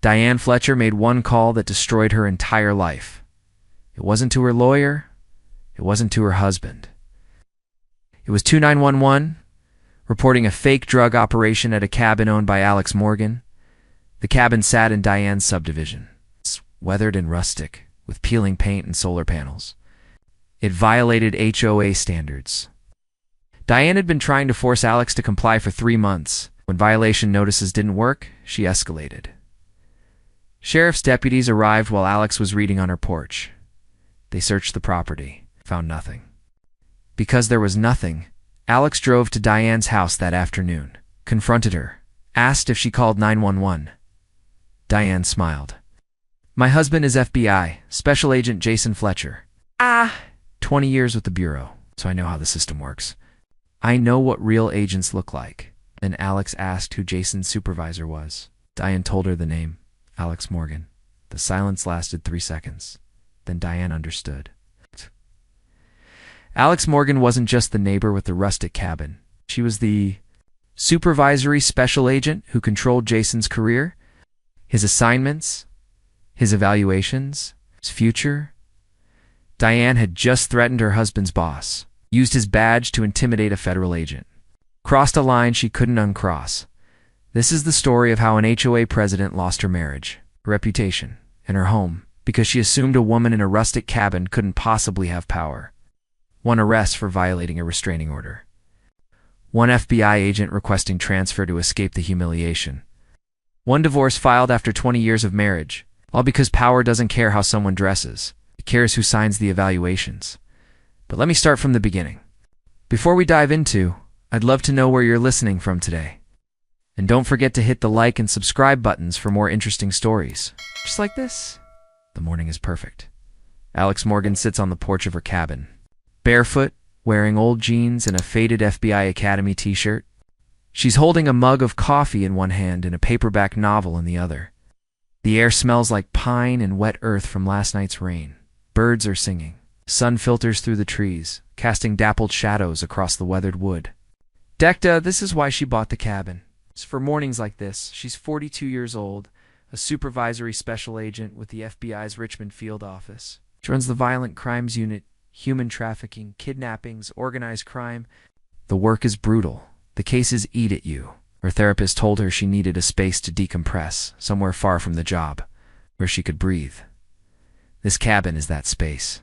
Diane Fletcher made one call that destroyed her entire life. It wasn't to her lawyer. It wasn't to her husband. It was 2911, reporting a fake drug operation at a cabin owned by Alex Morgan. The cabin sat in Diane's subdivision. It's weathered and rustic, with peeling paint and solar panels. It violated HOA standards. Diane had been trying to force Alex to comply for 3 months. When violation notices didn't work, she escalated. Sheriff's deputies arrived while Alex was reading on her porch. They searched the property, found nothing. Because there was nothing, Alex drove to Diane's house that afternoon, confronted her, asked if she called 911. Diane smiled. "My husband is FBI, Special Agent Jason Fletcher. 20 years with the Bureau, so I know how the system works. I know what real agents look like." Then Alex asked who Jason's supervisor was. Diane told her the name, Alex Morgan. The silence lasted 3 seconds. Then Diane understood. Alex Morgan wasn't just the neighbor with the rustic cabin. She was the supervisory special agent who controlled Jason's career, his assignments, his evaluations, his future. Diane had just threatened her husband's boss, used his badge to intimidate a federal agent, crossed a line she couldn't uncross. This is the story of how an HOA president lost her marriage, her reputation, and her home because she assumed a woman in a rustic cabin couldn't possibly have power. One arrest for violating a restraining order. One FBI agent requesting transfer to escape the humiliation. One divorce filed after 20 years of marriage, all because power doesn't care how someone dresses. It cares who signs the evaluations. But let me start from the beginning. Before we dive into, I'd love to know where you're listening from today. And don't forget to hit the like and subscribe buttons for more interesting stories. Just like this. The morning is perfect. Alex Morgan sits on the porch of her cabin. Barefoot, wearing old jeans and a faded FBI Academy t-shirt. She's holding a mug of coffee in one hand and a paperback novel in the other. The air smells like pine and wet earth from last night's rain. Birds are singing. Sun filters through the trees, casting dappled shadows across the weathered wood. Decta, this is why she bought the cabin. It's for mornings like this. She's 42 years old, a supervisory special agent with the FBI's Richmond field office. She runs the Violent Crimes Unit, human trafficking, kidnappings, organized crime. The work is brutal. The cases eat at you. Her therapist told her she needed a space to decompress, somewhere far from the job, where she could breathe. This cabin is that space.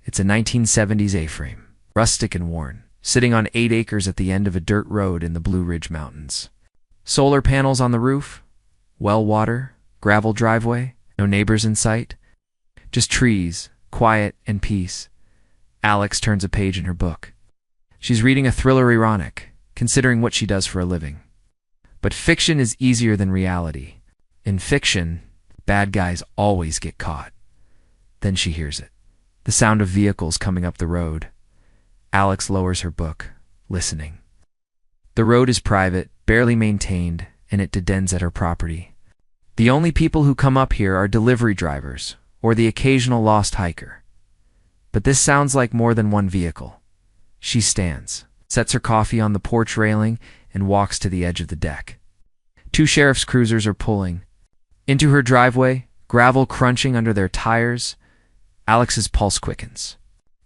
It's a 1970s A-frame, rustic and worn, sitting on 8 acres at the end of a dirt road in the Blue Ridge Mountains. Solar panels on the roof, well water, gravel driveway, no neighbors in sight. Just trees, quiet and peace. Alex turns a page in her book. She's reading a thriller ironic, considering what she does for a living. But fiction is easier than reality. In fiction, bad guys always get caught. Then she hears it. The sound of vehicles coming up the road. Alex lowers her book, listening. The road is private, barely maintained, and it dead-ends at her property. The only people who come up here are delivery drivers, or the occasional lost hiker. But this sounds like more than one vehicle. She stands, sets her coffee on the porch railing, and walks to the edge of the deck. 2 sheriff's cruisers are pulling. Into her driveway, gravel crunching under their tires. Alex's pulse quickens.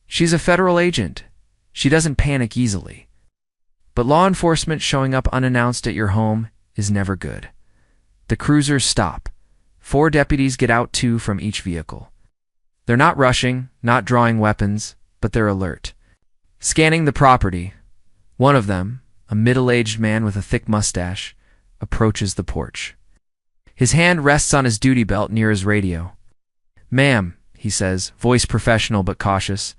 She's a federal agent. She doesn't panic easily. But law enforcement showing up unannounced at your home is never good. The cruisers stop. 4 deputies get out, 2 from each vehicle. They're not rushing, not drawing weapons, but they're alert. Scanning the property, one of them, a middle-aged man with a thick mustache, approaches the porch. His hand rests on his duty belt near his radio. "Ma'am," he says, voice professional but cautious,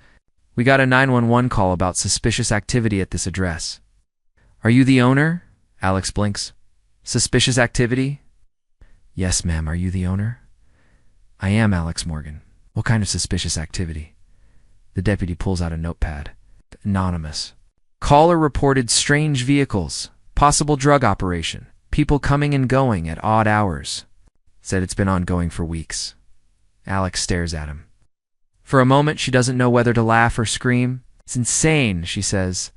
"we got a 911 call about suspicious activity at this address." "Are you the owner?" Alex blinks. "Suspicious activity?" "Yes, ma'am. Are you the owner?" "I am Alex Morgan. What kind of suspicious activity?" The deputy pulls out a notepad. Anonymous. "Caller reported strange vehicles. Possible drug operation. People coming and going at odd hours." Said it's been ongoing for weeks. Alex stares at him. For a moment, she doesn't know whether to laugh or scream. "It's insane," she says.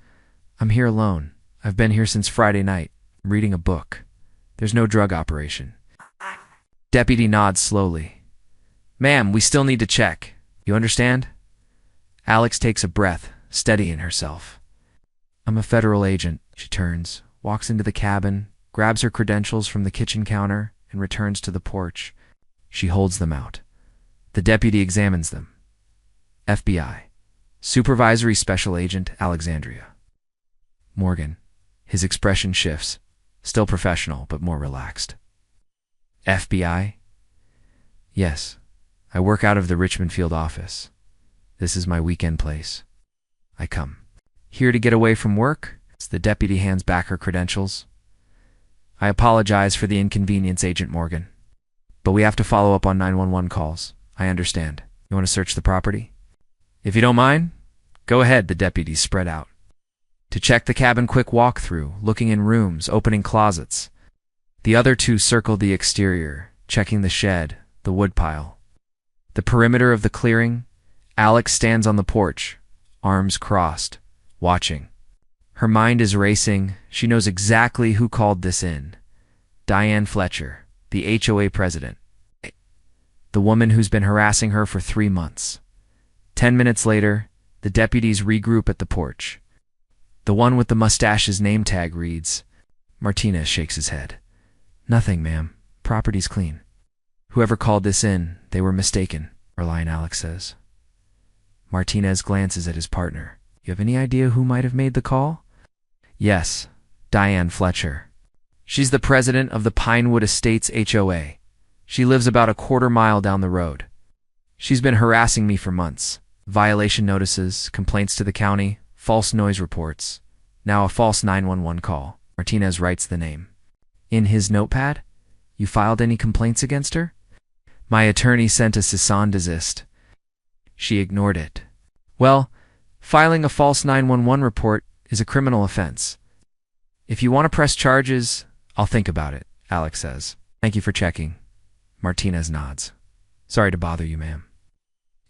"I'm here alone. I've been here since Friday night. I'm reading a book. There's no drug operation." Deputy nods slowly. Ma'am, we still need to check. You understand? Alex takes a breath, steadying herself. I'm a federal agent. She turns, walks into the cabin, grabs her credentials from the kitchen counter, and returns to the porch. She holds them out. The deputy examines them. FBI. Supervisory Special Agent Alexandria. Morgan. His expression shifts. Still professional, but more relaxed. FBI? Yes. I work out of the Richmond field office. This is my weekend place. I come. Here to get away from work? The deputy hands back her credentials. I apologize for the inconvenience, Agent Morgan. But we have to follow up on 911 calls. I understand. You want to search the property? If you don't mind, go ahead, the deputies spread out. To check the cabin, quick walkthrough, looking in rooms, opening closets. The other two circled the exterior, checking the shed, the woodpile. The perimeter of the clearing. Alex stands on the porch, arms crossed, watching. Her mind is racing. She knows exactly who called this in. Diane Fletcher, the HOA president. The woman who's been harassing her for 3 months. 10 minutes later, the deputies regroup at the porch. The one with the mustache's name tag reads. Martinez shakes his head. Nothing, ma'am. Property's clean. Whoever called this in, they were mistaken, Reliant Alex says. Martinez glances at his partner. You have any idea who might have made the call? Yes, Diane Fletcher. She's the president of the Pinewood Estates HOA. She lives about a quarter-mile down the road. She's been harassing me for months. Violation notices, complaints to the county, false noise reports. Now a false 911 call. Martinez writes the name. In his notepad? You filed any complaints against her? My attorney sent a cease and desist. She ignored it. Well, filing a false 911 report is a criminal offense. If you want to press charges, I'll think about it, Alex says. Thank you for checking. Martinez nods. Sorry to bother you, ma'am.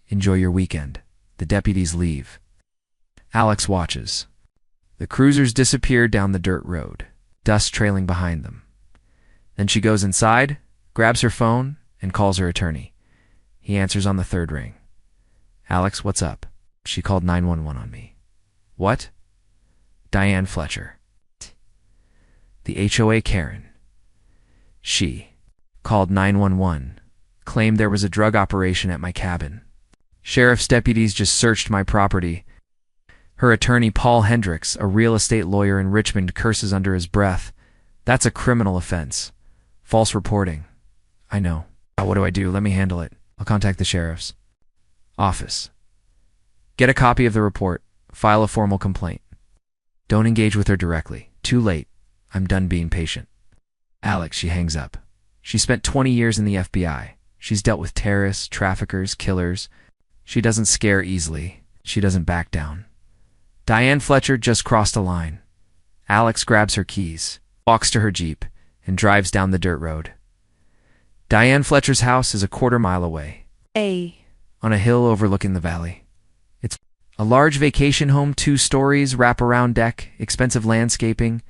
Enjoy your weekend. The deputies leave. Alex watches. The cruisers disappear down the dirt road, dust trailing behind them. Then she goes inside, grabs her phone, and calls her attorney. He answers on the third ring. Alex, what's up? She called 911 on me. What? Diane Fletcher. The HOA Karen. She called 911, claimed there was a drug operation at my cabin. Sheriff's deputies just searched my property. Her attorney, Paul Hendricks, a real estate lawyer in Richmond, curses under his breath. That's a criminal offense. False reporting. I know. What do I do? Let me handle it. I'll contact the sheriff's office. Get a copy of the report. File a formal complaint. Don't engage with her directly. Too late. I'm done being patient. Alex, she hangs up. She spent 20 years in the FBI. She's dealt with terrorists, traffickers, killers. She doesn't scare easily. She doesn't back down. Diane Fletcher just crossed a line. Alex grabs her keys, walks to her Jeep, and drives down the dirt road. Diane Fletcher's house is a quarter-mile away, on a hill overlooking the valley. It's a large vacation home, 2 stories, wraparound deck, expensive landscaping,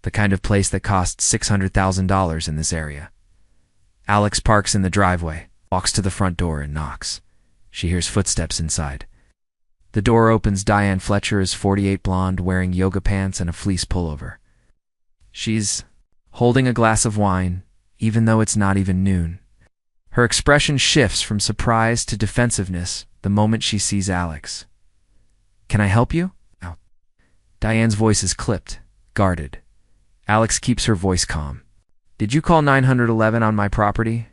the kind of place that costs $600,000 in this area. Alex parks in the driveway, walks to the front door, and knocks. She hears footsteps inside. The door opens. Diane Fletcher is 48, blonde, wearing yoga pants and a fleece pullover. She's holding a glass of wine, even though it's not even noon. Her expression shifts from surprise to defensiveness the moment she sees Alex. Can I help you? Oh. Diane's voice is clipped, guarded. Alex keeps her voice calm. Did you call 911 on my property?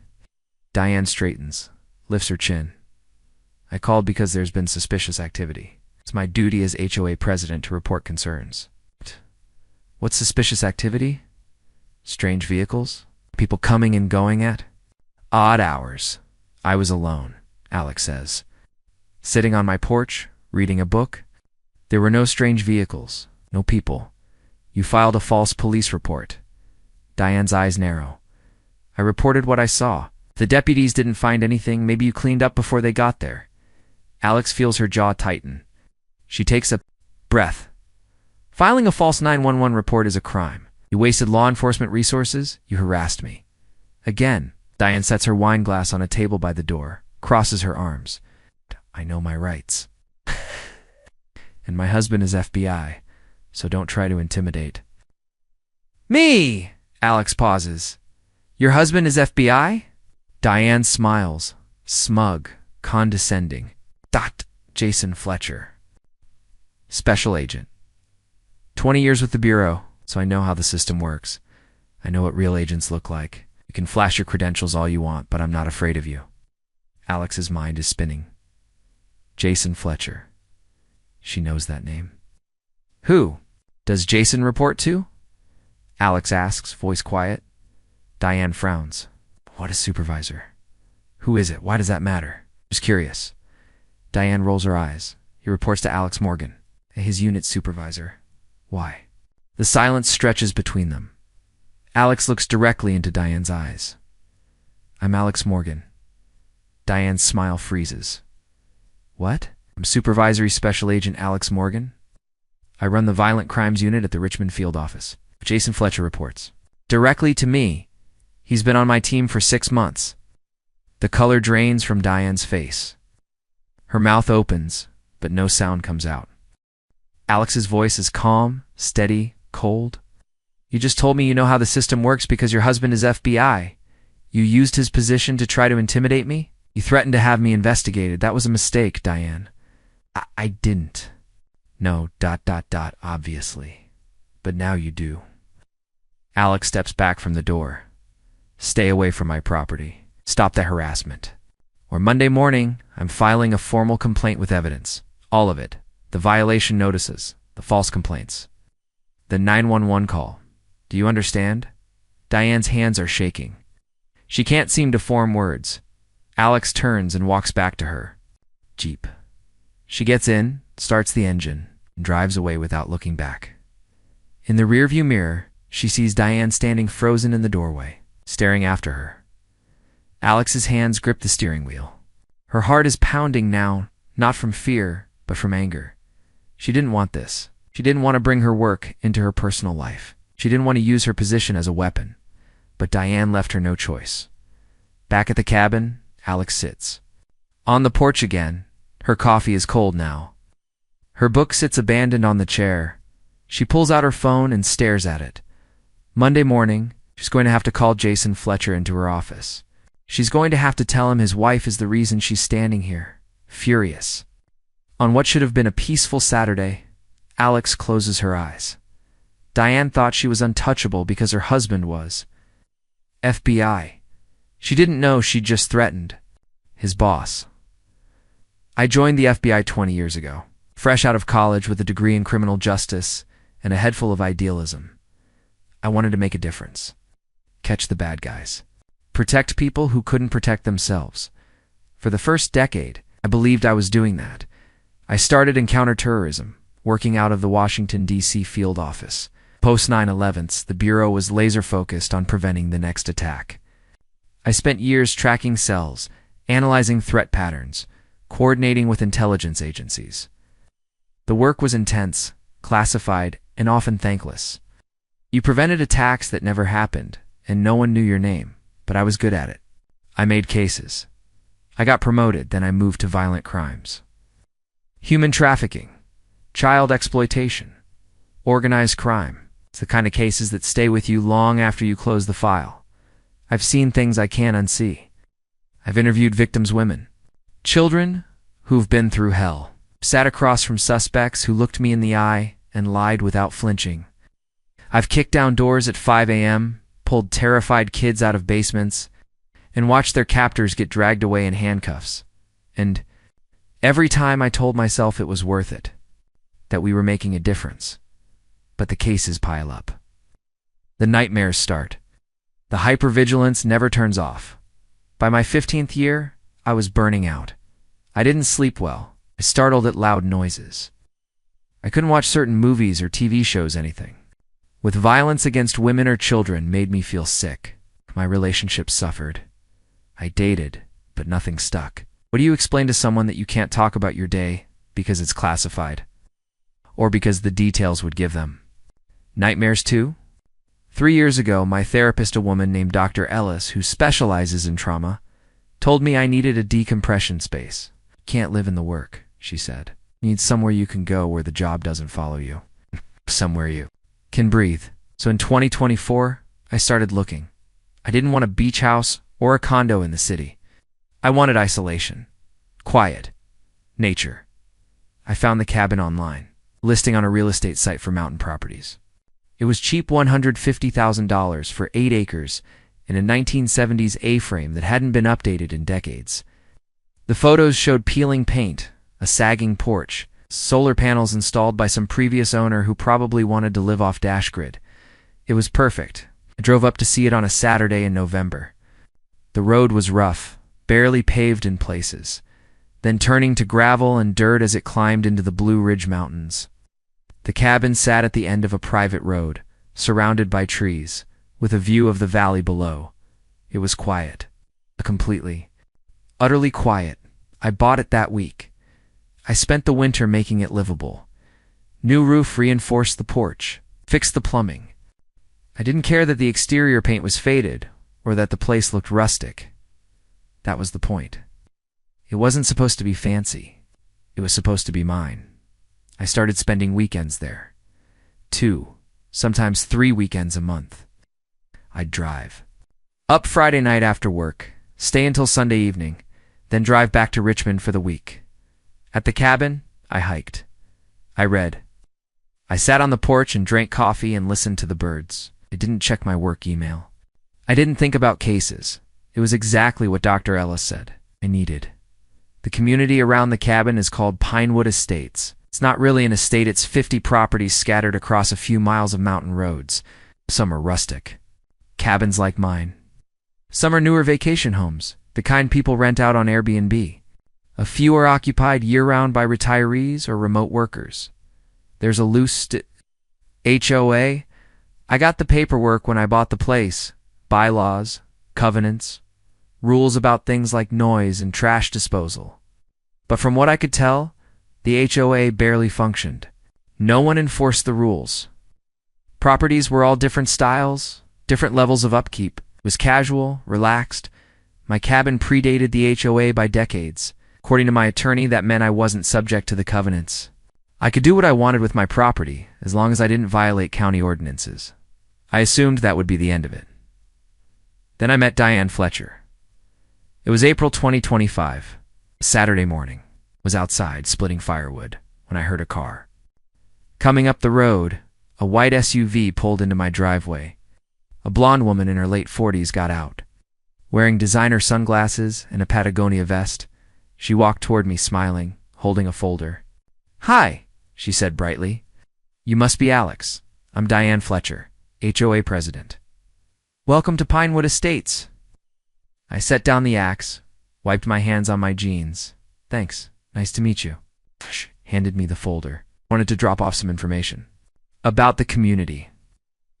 Diane straightens, lifts her chin. I called because there's been suspicious activity. It's my duty as HOA president to report concerns. What's suspicious activity? Strange vehicles? People coming and going at odd hours. I was alone, Alex says. Sitting on my porch, reading a book. There were no strange vehicles, no people. You filed a false police report. Diane's eyes narrow. I reported what I saw. The deputies didn't find anything. Maybe you cleaned up before they got there. Alex feels her jaw tighten. She takes a breath. Filing a false 911 report is a crime. You wasted law enforcement resources. You harassed me. Again, Diane sets her wine glass on a table by the door, crosses her arms. I know my rights. And my husband is FBI, so don't try to intimidate. Me! Alex pauses. Your husband is FBI? Diane smiles, smug, condescending. Jason Fletcher. Special agent. 20 years with the Bureau, so I know how the system works. I know what real agents look like. You can flash your credentials all you want, but I'm not afraid of you. Alex's mind is spinning. Jason Fletcher. She knows that name. Who? Does Jason report to? Alex asks, voice quiet. Diane frowns. What is supervisor? Who is it? Why does that matter? Just curious. Diane rolls her eyes. He reports to Alex Morgan, his unit supervisor. Why? The silence stretches between them. Alex looks directly into Diane's eyes. I'm Alex Morgan. Diane's smile freezes. What? I'm Supervisory Special Agent Alex Morgan. I run the Violent Crimes Unit at the Richmond Field Office. Jason Fletcher reports. Directly to me. He's been on my team for 6 months. The color drains from Diane's face. Her mouth opens, but no sound comes out. Alex's voice is calm, steady, cold. You just told me you know how the system works because your husband is FBI. You used his position to try to intimidate me? You threatened to have me investigated. That was a mistake, Diane. I didn't. No, obviously. But now you do. Alex steps back from the door. Stay away from my property. Stop the harassment. Or Monday morning, I'm filing a formal complaint with evidence. All of it. The violation notices, the false complaints, the 911 call. Do you understand? Diane's hands are shaking. She can't seem to form words. Alex turns and walks back to her. Jeep. She gets in, starts the engine, and drives away without looking back. In the rearview mirror, she sees Diane standing frozen in the doorway, staring after her. Alex's hands grip the steering wheel. Her heart is pounding now, not from fear, but from anger. She didn't want this. She didn't want to bring her work into her personal life. She didn't want to use her position as a weapon. But Diane left her no choice. Back at the cabin, Alex sits. On the porch again. Her coffee is cold now. Her book sits abandoned on the chair. She pulls out her phone and stares at it. Monday morning, she's going to have to call Jason Fletcher into her office. She's going to have to tell him his wife is the reason she's standing here, furious. On what should have been a peaceful Saturday, Alex closes her eyes. Diane thought she was untouchable because her husband was FBI. She didn't know she'd just threatened his boss. I joined the FBI 20 years ago, fresh out of college with a degree in criminal justice and a head full of idealism. I wanted to make a difference. Catch the bad guys. Protect people who couldn't protect themselves. For the first decade, I believed I was doing that. I started in counterterrorism, working out of the Washington, D.C. field office. Post 9/11s, the Bureau was laser-focused on preventing the next attack. I spent years tracking cells, analyzing threat patterns, coordinating with intelligence agencies. The work was intense, classified, and often thankless. You prevented attacks that never happened, and no one knew your name, but I was good at it. I made cases. I got promoted, then I moved to violent crimes. Human trafficking, child exploitation, organized crime. It's the kind of cases that stay with you long after you close the file. I've seen things I can't unsee. I've interviewed victims' women, children who've been through hell, sat across from suspects who looked me in the eye and lied without flinching. I've kicked down doors at 5 a.m., pulled terrified kids out of basements, and watched their captors get dragged away in handcuffs. And every time I told myself it was worth it, that we were making a difference. But the cases pile up. The nightmares start. The hypervigilance never turns off. By my 15th year, I was burning out. I didn't sleep well. I startled at loud noises. I couldn't watch certain movies or TV shows, anything. With violence against women or children made me feel sick. My relationships suffered. I dated, but nothing stuck. What do you explain to someone that you can't talk about your day because it's classified? Or because the details would give them? Nightmares too? 3 years ago, my therapist, a woman named Dr. Ellis, who specializes in trauma, told me I needed a decompression space. Can't live in the work, she said. Need somewhere you can go where the job doesn't follow you. Somewhere you can breathe. So in 2024, I started looking. I didn't want a beach house or a condo in the city. I wanted isolation, quiet, nature. I found the cabin online, listing on a real estate site for mountain properties. It was cheap, $150,000 for 8 acres in a 1970s A-frame that hadn't been updated in decades. The photos showed peeling paint, a sagging porch, solar panels installed by some previous owner who probably wanted to live off dash grid. It was perfect. I drove up to see it on a Saturday in November. The road was rough, barely paved in places, then turning to gravel and dirt as it climbed into the Blue Ridge Mountains. The cabin sat at the end of a private road, surrounded by trees, with a view of the valley below. It was quiet. Completely, utterly quiet. I bought it that week. I spent the winter making it livable. New roof reinforced the porch, fixed the plumbing. I didn't care that the exterior paint was faded or that the place looked rustic. That was the point. It wasn't supposed to be fancy. It was supposed to be mine. I started spending weekends there. 2, sometimes 3 weekends a month. I'd drive up Friday night after work, stay until Sunday evening, then drive back to Richmond for the week. At the cabin, I hiked. I read. I sat on the porch and drank coffee and listened to the birds. I didn't check my work email. I didn't think about cases. It was exactly what Dr. Ellis said I needed. The community around the cabin is called Pinewood Estates. It's not really an estate, it's 50 properties scattered across a few miles of mountain roads. Some are rustic, cabins like mine. Some are newer vacation homes, the kind people rent out on Airbnb. A few are occupied year-round by retirees or remote workers. There's a loose HOA. I got the paperwork when I bought the place. Bylaws, covenants, rules about things like noise and trash disposal. But from what I could tell, the HOA barely functioned. No one enforced the rules. Properties were all different styles, different levels of upkeep. It was casual, relaxed. My cabin predated the HOA by decades. According to my attorney, that meant I wasn't subject to the covenants. I could do what I wanted with my property, as long as I didn't violate county ordinances. I assumed that would be the end of it. Then I met Diane Fletcher. It was April 2025, a Saturday morning. I was outside splitting firewood when I heard a car. Coming up the road, a white SUV pulled into my driveway. A blonde woman in her late 40s got out. Wearing designer sunglasses and a Patagonia vest, she walked toward me smiling, holding a folder. "Hi," she said brightly. "You must be Alex. I'm Diane Fletcher, HOA president. Welcome to Pinewood Estates." I set down the axe, wiped my hands on my jeans. "Thanks. Nice to meet you." She handed me the folder. Wanted to drop off some information. About the community.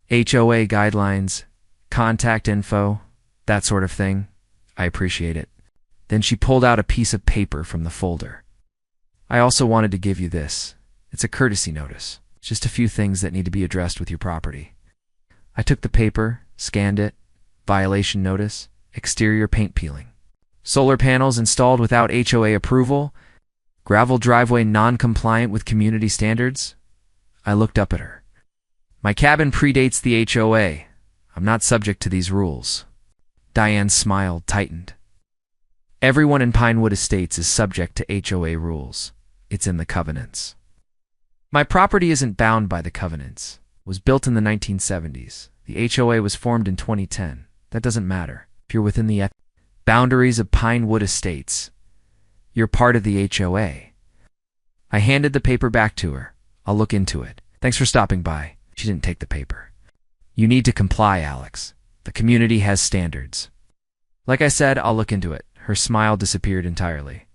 HOA guidelines, contact info, that sort of thing. I appreciate it. Then she pulled out a piece of paper from the folder. "I also wanted to give you this. It's a courtesy notice. Just a few things that need to be addressed with your property." I took the paper, scanned it. Violation notice, exterior paint peeling. Solar panels installed without HOA approval. Gravel driveway non-compliant with community standards. I looked up at her. "My cabin predates the HOA. I'm not subject to these rules." Diane's smile tightened. "Everyone in Pinewood Estates is subject to HOA rules. It's in the covenants." My property isn't bound by the covenants. It was built in the 1970s. The HOA was formed in 2010. That doesn't matter. If you're within the boundaries of Pinewood Estates, you're part of the HOA. I handed the paper back to her. "I'll look into it. Thanks for stopping by." She didn't take the paper. "You need to comply, Alex. The community has standards." Like I said, I'll look into it. Her smile disappeared entirely.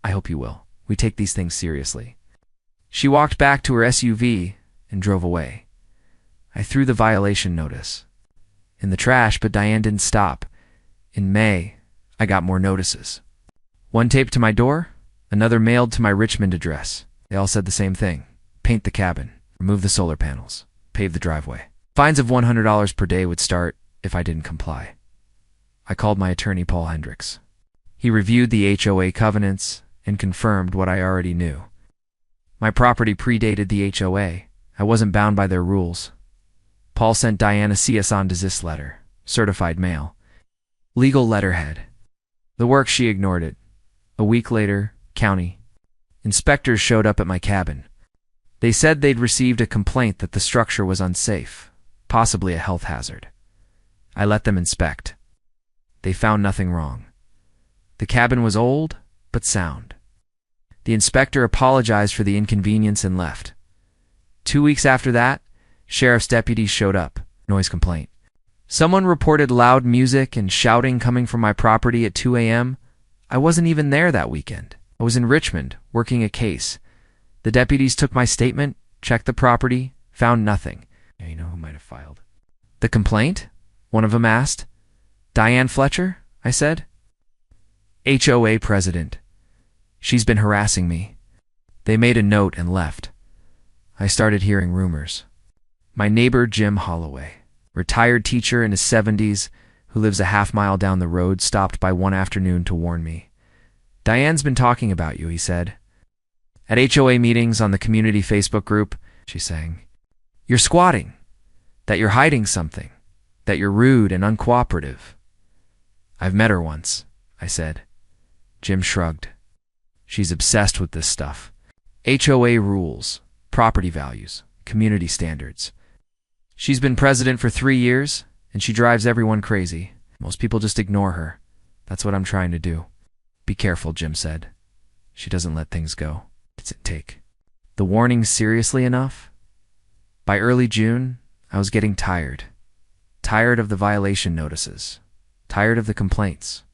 I hope you will. We take these things seriously." She walked back to her SUV and drove away. I threw the violation notice in the trash, but Diane didn't stop. In May, I got more notices. One taped to my door, another mailed to my Richmond address. They all said the same thing. Paint the cabin, remove the solar panels, pave the driveway. Fines of $100 per day would start if I didn't comply. I called my attorney, Paul Hendricks. He reviewed the HOA covenants and confirmed what I already knew. My property predated the HOA. I wasn't bound by their rules. Paul sent Diane a cease and desist letter, certified mail, legal letterhead. The work, she ignored it. A week later, county inspectors showed up at my cabin. They said they'd received a complaint that the structure was unsafe, possibly a health hazard. I let them inspect. They found nothing wrong. The cabin was old, but sound. The inspector apologized for the inconvenience and left. 2 weeks after that, sheriff's deputies showed up. Noise complaint. Someone reported loud music and shouting coming from my property at 2 a.m. I wasn't even there that weekend. I was in Richmond, working a case. The deputies took my statement, checked the property, found nothing. You know who might have filed. The complaint? One of them asked. Diane Fletcher? I said. HOA president. She's been harassing me. They made a note and left. I started hearing rumors. My neighbor, Jim Holloway, retired teacher in his 70s who lives a half-mile down the road, stopped by one afternoon to warn me. Diane's been talking about you, he said. At HOA meetings on the community Facebook group, she sang, you're squatting, that you're hiding something, that you're rude and uncooperative. I've met her once, I said. Jim shrugged. She's obsessed with this stuff. HOA rules, property values, community standards. She's been president for 3 years, and she drives everyone crazy. Most people just ignore her. That's what I'm trying to do. Be careful, Jim said. She doesn't let things go. Does it take the warnings seriously enough? By early June, I was getting tired. Tired of the violation notices. Tired of the complaints.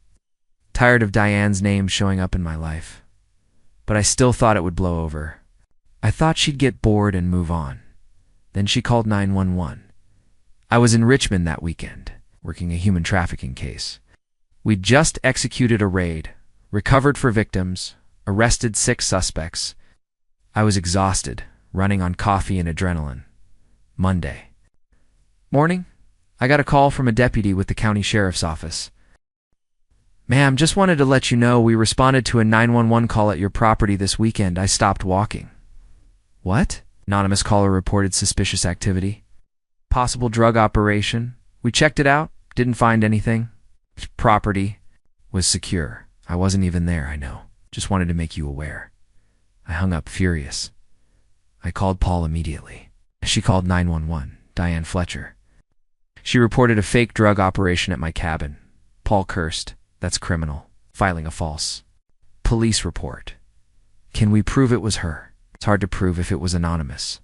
Tired of Diane's name showing up in my life. But I still thought it would blow over. I thought she'd get bored and move on. Then she called 911. I was in Richmond that weekend, working a human trafficking case. We'd just executed a raid, recovered for victims, arrested 6 suspects. I was exhausted, running on coffee and adrenaline. Monday. Morning. I got a call from a deputy with the county sheriff's office. Ma'am, just wanted to let you know we responded to a 911 call at your property this weekend. I stopped walking. What? Anonymous caller reported suspicious activity. Possible drug operation. We checked it out. Didn't find anything. Property was secure. I wasn't even there, I know. Just wanted to make you aware. I hung up furious. I called Paul immediately. She called 911, Diane Fletcher. She reported a fake drug operation at my cabin. Paul cursed. That's criminal. Filing a false police report. Can we prove it was her? It's hard to prove if it was anonymous.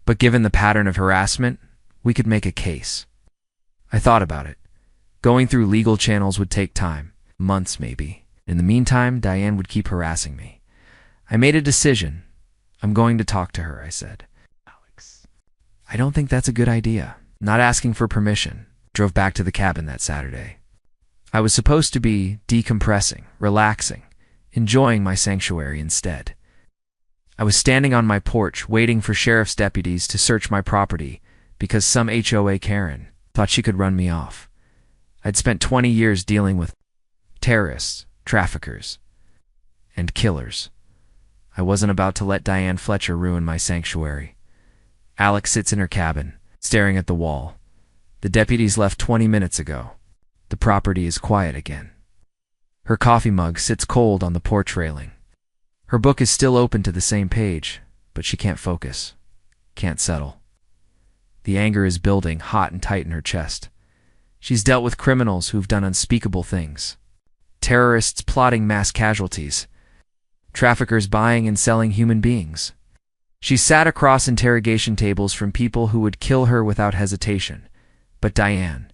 But given the pattern of harassment, we could make a case. I thought about it. Going through legal channels would take time. Months, maybe. In the meantime, Diane would keep harassing me. I made a decision. I'm going to talk to her, I said. Alex. I don't think that's a good idea. Not asking for permission. Drove back to the cabin that Saturday. I was supposed to be decompressing, relaxing, enjoying my sanctuary instead. I was standing on my porch waiting for sheriff's deputies to search my property because some HOA Karen thought she could run me off. I'd spent 20 years dealing with terrorists, traffickers, and killers. I wasn't about to let Diane Fletcher ruin my sanctuary. Alex sits in her cabin, staring at the wall. The deputies left 20 minutes ago. The property is quiet again. Her coffee mug sits cold on the porch railing. Her book is still open to the same page, but she can't focus, can't settle. The anger is building hot and tight in her chest. She's dealt with criminals who've done unspeakable things. Terrorists plotting mass casualties. Traffickers buying and selling human beings. She sat across interrogation tables from people who would kill her without hesitation. But Diane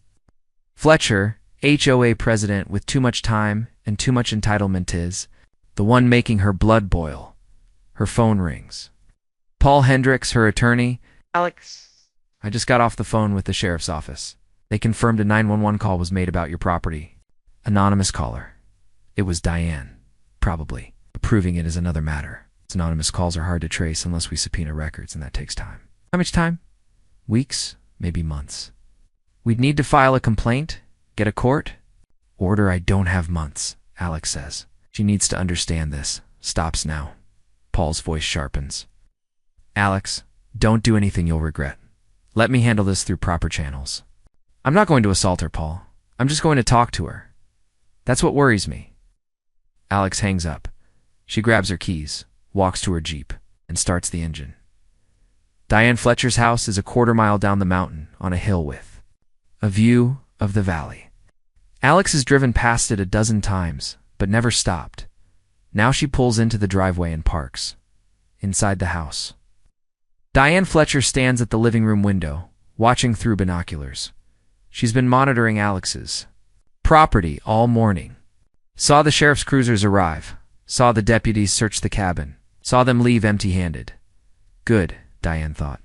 Fletcher, HOA president with too much time and too much entitlement, is the one making her blood boil. Her phone rings. Paul Hendricks, her attorney. Alex. I just got off the phone with the sheriff's office. They confirmed a 911 call was made about your property. Anonymous caller. It was Diane. Probably. Proving it is another matter. Anonymous calls are hard to trace unless we subpoena records, and that takes time. How much time? Weeks? maybe months. We'd need to file a complaint, get a court order. I don't have months, Alex says. She needs to understand this. Stops now. Paul's voice sharpens. Alex, don't do anything you'll regret. Let me handle this through proper channels. I'm not going to assault her, Paul. I'm just going to talk to her. That's what worries me. Alex hangs up. She grabs her keys, walks to her Jeep, and starts the engine. Diane Fletcher's house is a quarter-mile down the mountain on a hill with a view of the valley. Alex has driven past it a dozen times, but never stopped. Now she pulls into the driveway and parks. Inside the house, Diane Fletcher stands at the living room window, watching through binoculars. She's been monitoring Alex's property all morning. Saw the sheriff's cruisers arrive. Saw the deputies search the cabin. Saw them leave empty-handed. Good, Diane thought.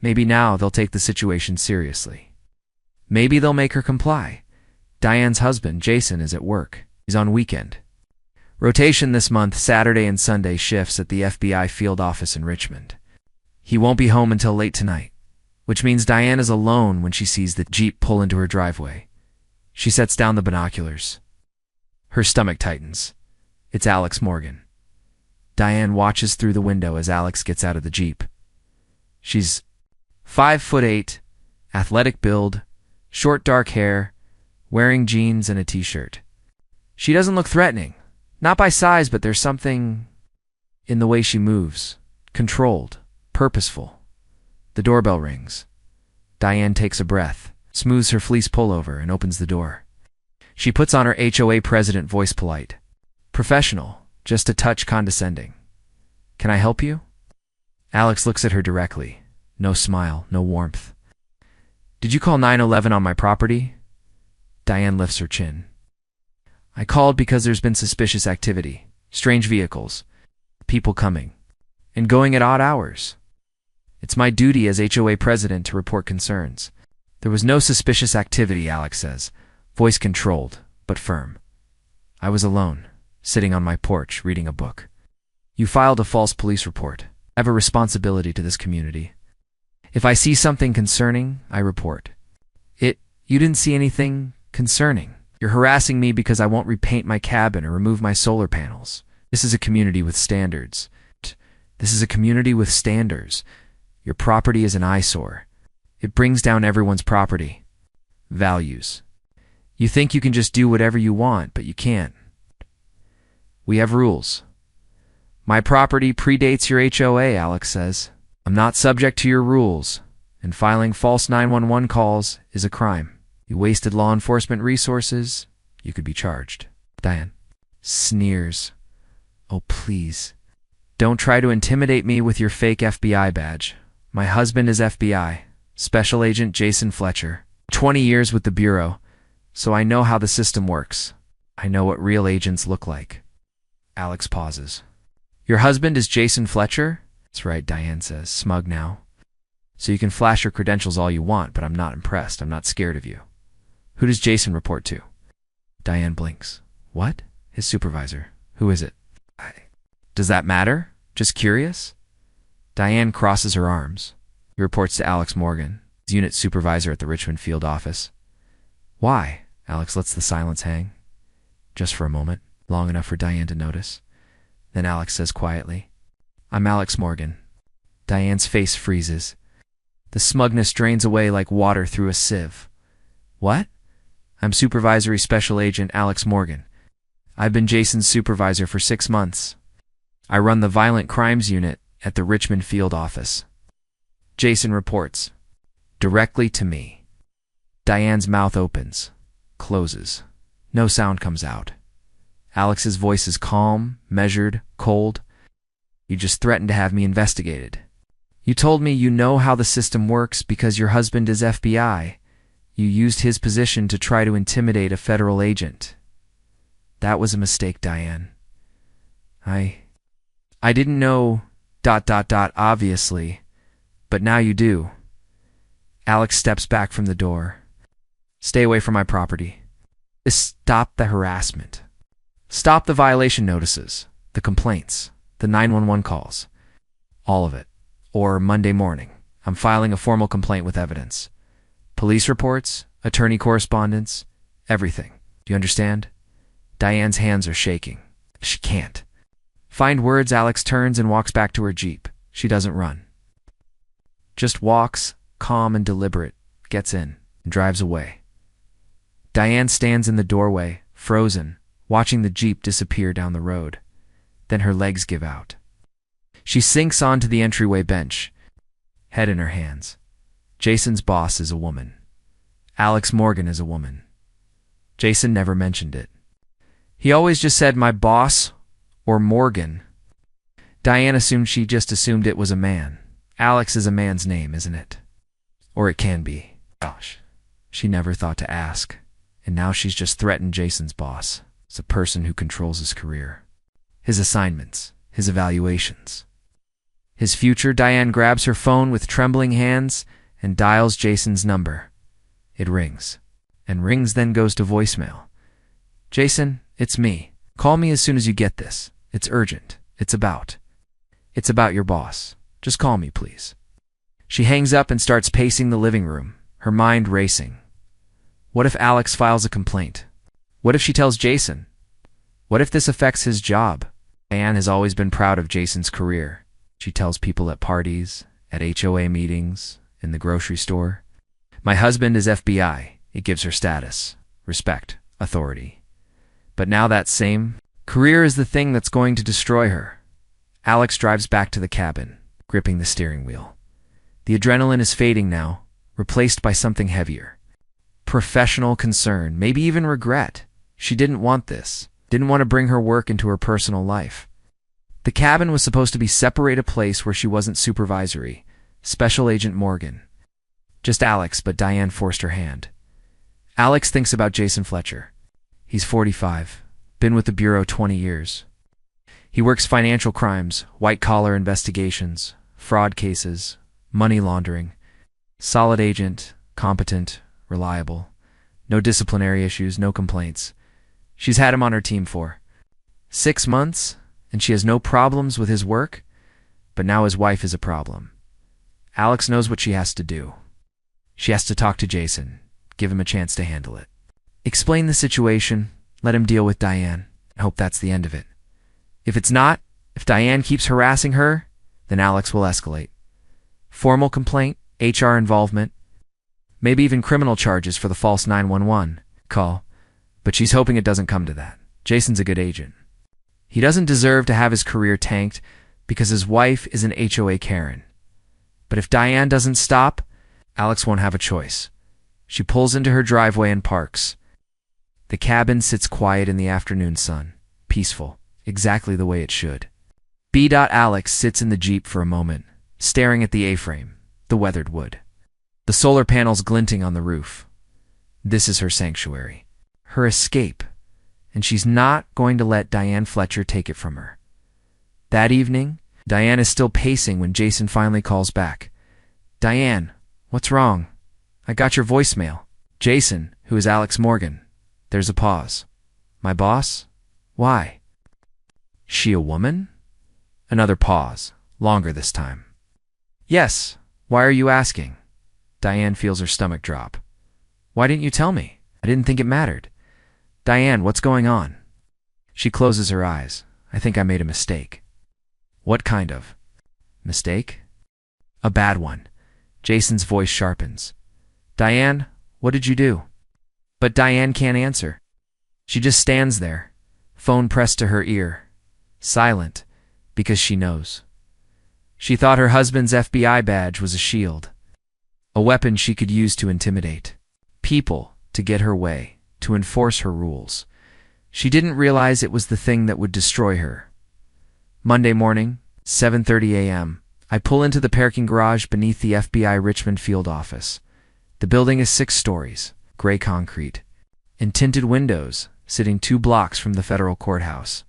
Maybe now they'll take the situation seriously. Maybe they'll make her comply. Diane's husband, Jason, is at work. He's on weekend. Rotation this month, Saturday and Sunday shifts at the FBI field office in Richmond. He won't be home until late tonight, which means Diane is alone when she sees the Jeep pull into her driveway. She sets down the binoculars. Her stomach tightens. It's Alex Morgan. Diane watches through the window as Alex gets out of the Jeep. She's 5'8", athletic build, short dark hair, wearing jeans and a t-shirt. She doesn't look threatening. Not by size, but there's something in the way she moves. Controlled, purposeful. The doorbell rings. Diane takes a breath, smooths her fleece pullover, and opens the door. She puts on her HOA president voice, polite. Professional, just a touch condescending. Can I help you? Alex looks at her directly. No smile, no warmth. Did you call 911 on my property? Diane lifts her chin. I called because there's been suspicious activity, strange vehicles, people coming and going at odd hours. It's my duty as HOA president to report concerns. There was no suspicious activity, Alex says, voice controlled, but firm. I was alone, sitting on my porch, reading a book. You filed a false police report. I have a responsibility to this community. If I see something concerning, I report. You didn't see anything concerning. You're harassing me because I won't repaint my cabin or remove my solar panels. This is a community with standards. This is a community with standards. Your property is an eyesore. It brings down everyone's property. Values. You think you can just do whatever you want, but you can't. We have rules. My property predates your HOA, Alex says. I'm not subject to your rules, and filing false 911 calls is a crime. You wasted law enforcement resources, you could be charged. Diane sneers. Oh, please. Don't try to intimidate me with your fake FBI badge. My husband is FBI, Special Agent Jason Fletcher. 20 years with the Bureau, so I know how the system works. I know what real agents look like. Alex pauses. Your husband is Jason Fletcher? That's right, Diane says, smug now. So you can flash your credentials all you want, but I'm not impressed. I'm not scared of you. Who does Jason report to? Diane blinks. What? His supervisor. Who is it? Does that matter? Just curious? Diane crosses her arms. He reports to Alex Morgan, his unit supervisor at the Richmond field office. Why? Alex lets the silence hang. Just for a moment, long enough for Diane to notice. Then Alex says quietly, I'm Alex Morgan. Diane's face freezes. The smugness drains away like water through a sieve. What? I'm Supervisory Special Agent Alex Morgan. I've been Jason's supervisor for 6 months. I run the Violent Crimes Unit at the Richmond field office. Jason reports. Directly to me. Diane's mouth opens, closes. No sound comes out. Alex's voice is calm, measured, cold. You just threatened to have me investigated. You told me you know how the system works because your husband is FBI. You used his position to try to intimidate a federal agent. That was a mistake, Diane. I didn't know... obviously. But now you do. Alex steps back from the door. Stay away from my property. Stop the harassment. Stop the violation notices, the complaints, the 911 calls. All of it. Or Monday morning, I'm filing a formal complaint with evidence. Police reports, attorney correspondence, everything. Do you understand? Diane's hands are shaking. She can't find words. Alex turns and walks back to her Jeep. She doesn't run. Just walks, calm and deliberate, gets in, and drives away. Diane stands in the doorway, frozen, watching the Jeep disappear down the road. Then her legs give out. She sinks onto the entryway bench, head in her hands. Jason's boss is a woman. Alex Morgan is a woman. Jason never mentioned it. He always just said my boss or Morgan. Diane assumed she just assumed it was a man. Alex is a man's name, isn't it? Or it can be. Gosh, she never thought to ask. And now she's just threatened Jason's boss. It's a person who controls his career, his assignments, his evaluations, his future. Diane grabs her phone with trembling hands and dials Jason's number. It rings, and rings, then goes to voicemail. Jason, it's me. Call me as soon as you get this. It's urgent. It's about your boss. Just call me, please. She hangs up and starts pacing the living room, her mind racing. What if Alex files a complaint? What if she tells Jason? What if this affects his job? Diane has always been proud of Jason's career. She tells people at parties, at HOA meetings, in the grocery store. My husband is FBI. It gives her status, respect, authority. But now that same career is the thing that's going to destroy her. Alex drives back to the cabin, gripping the steering wheel. The adrenaline is fading now, replaced by something heavier. Professional concern, maybe even regret. She didn't want this, didn't want to bring her work into her personal life. The cabin was supposed to be a place where she wasn't supervisory. Special Agent Morgan. Just Alex, but Diane forced her hand. Alex thinks about Jason Fletcher. He's 45, been with the Bureau 20 years. He works financial crimes, white-collar investigations, fraud cases, money laundering. Solid agent, competent, reliable. No disciplinary issues, no complaints. She's had him on her team for 6 months, and she has no problems with his work, but now his wife is a problem. Alex knows what she has to do. She has to talk to Jason, give him a chance to handle it. Explain the situation, let him deal with Diane, and hope that's the end of it. If it's not, if Diane keeps harassing her, then Alex will escalate. Formal complaint, HR involvement, maybe even criminal charges for the false 911 call, but she's hoping it doesn't come to that. Jason's a good agent. He doesn't deserve to have his career tanked because his wife is an HOA Karen. But if Diane doesn't stop, Alex won't have a choice. She pulls into her driveway and parks. The cabin sits quiet in the afternoon sun, peaceful, exactly the way it should. Alex sits in the Jeep for a moment, staring at the A-frame, the weathered wood. The solar panels glinting on the roof. This is her sanctuary, her escape, and she's not going to let Diane Fletcher take it from her. That evening, Diane is still pacing when Jason finally calls back. Diane, what's wrong? I got your voicemail. Jason, who is Alex Morgan. There's a pause. My boss? Why? She a woman? Another pause, longer this time. Yes, why are you asking? Diane feels her stomach drop. Why didn't you tell me? I didn't think it mattered. Diane, what's going on? She closes her eyes. I think I made a mistake. What kind of mistake? A bad one. Jason's voice sharpens. Diane, what did you do? But Diane can't answer. She just stands there, phone pressed to her ear, silent, because she knows. She thought her husband's FBI badge was a shield, a weapon she could use to intimidate people, to get her way, to enforce her rules. She didn't realize it was the thing that would destroy her. Monday morning, 7:30 a.m., I pull into the parking garage beneath the FBI Richmond field office. The building is 6 stories, gray concrete, and tinted windows, sitting 2 blocks from the federal courthouse.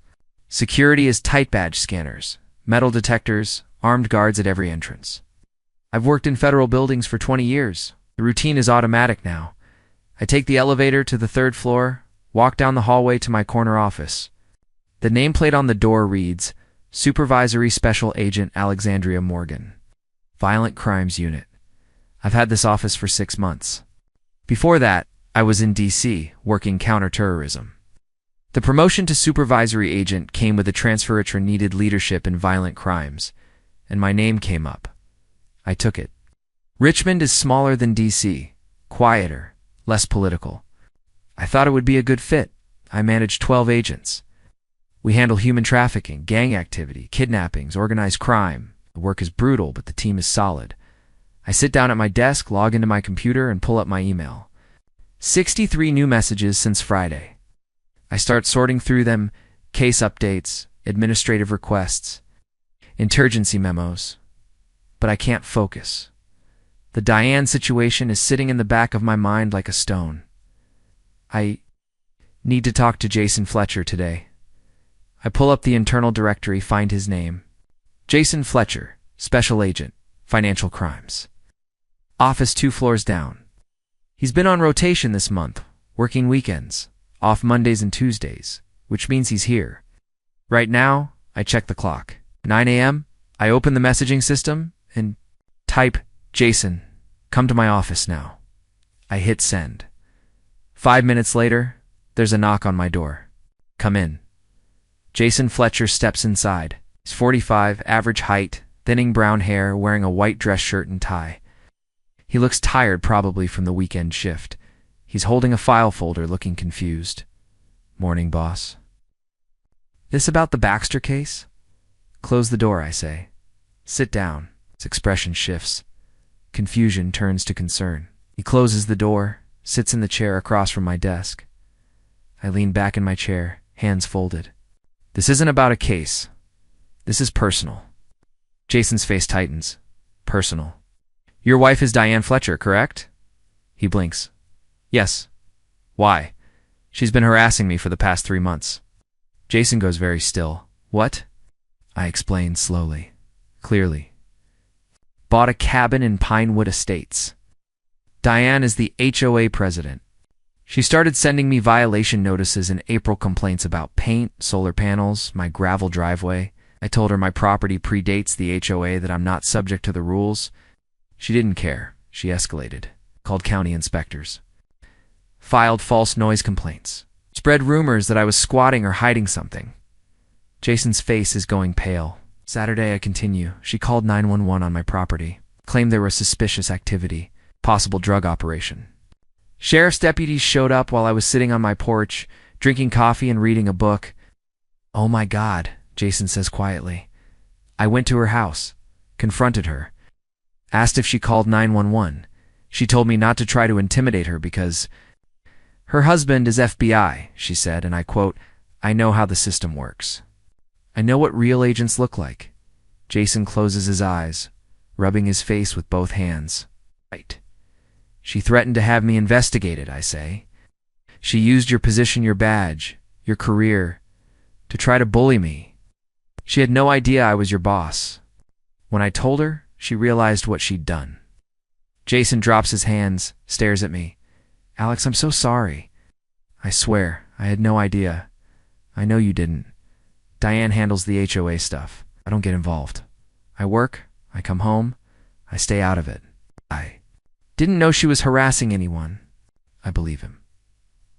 Security is tight badge scanners, metal detectors, armed guards at every entrance. I've worked in federal buildings for 20 years. The routine is automatic now. I take the elevator to the 3rd floor, walk down the hallway to my corner office. The nameplate on the door reads, Supervisory Special Agent Alexandria Morgan. Violent Crimes Unit. I've had this office for 6 months. Before that, I was in D.C. working counterterrorism. The promotion to supervisory agent came with a transfer which needed leadership in violent crimes, and my name came up. I took it. Richmond is smaller than D.C., quieter, less political. I thought it would be a good fit. I manage 12 agents. We handle human trafficking, gang activity, kidnappings, organized crime. The work is brutal, but the team is solid. I sit down at my desk, log into my computer, and pull up my email. 63 new messages since Friday. I start sorting through them: case updates, administrative requests, intergency memos. But I can't focus. The Diane situation is sitting in the back of my mind like a stone. I need to talk to Jason Fletcher today. I pull up the internal directory, find his name. Jason Fletcher, Special Agent, Financial Crimes. Office 2 floors down. He's been on rotation this month, working weekends, off Mondays and Tuesdays, which means he's here. Right now, I check the clock. 9 a.m., I open the messaging system and type, "Jason, come to my office now." I hit send. 5 minutes later, there's a knock on my door. "Come in." Jason Fletcher steps inside. He's 45, average height, thinning brown hair, wearing a white dress shirt and tie. He looks tired, probably from the weekend shift. He's holding a file folder, looking confused. "Morning, boss." "This about the Baxter case?" "Close the door," I say. "Sit down." His expression shifts. Confusion turns to concern. He closes the door, sits in the chair across from my desk. I lean back in my chair, hands folded. "This isn't about a case. This is personal." Jason's face tightens. "Personal. Your wife is Diane Fletcher, correct?" He blinks. "Yes." "Why?" "She's been harassing me for the past 3 months." Jason goes very still. "What?" I explain slowly, clearly. "Bought a cabin in Pinewood Estates. Diane is the HOA president. She started sending me violation notices in April, complaints about paint, solar panels, my gravel driveway. I told her my property predates the HOA, that I'm not subject to the rules. She didn't care. She escalated, called county inspectors, filed false noise complaints, spread rumors that I was squatting or hiding something." Jason's face is going pale. Saturday, I continue. "She called 911 on my property, claimed there was suspicious activity, possible drug operation. Sheriff's deputies showed up while I was sitting on my porch, drinking coffee and reading a book." "Oh my God," Jason says quietly. "I went to her house, confronted her, asked if she called 911. She told me not to try to intimidate her because her husband is FBI, she said, and I quote, 'I know how the system works. I know what real agents look like.'" Jason closes his eyes, rubbing his face with both hands. "Right. She threatened to have me investigated," I say. "She used your position, your badge, your career, to try to bully me. She had no idea I was your boss. When I told her, she realized what she'd done." Jason drops his hands, stares at me. "Alex, I'm so sorry. I swear, I had no idea. I know you didn't. Diane handles the HOA stuff. I don't get involved. I work, I come home, I stay out of it. I didn't know she was harassing anyone." I believe him.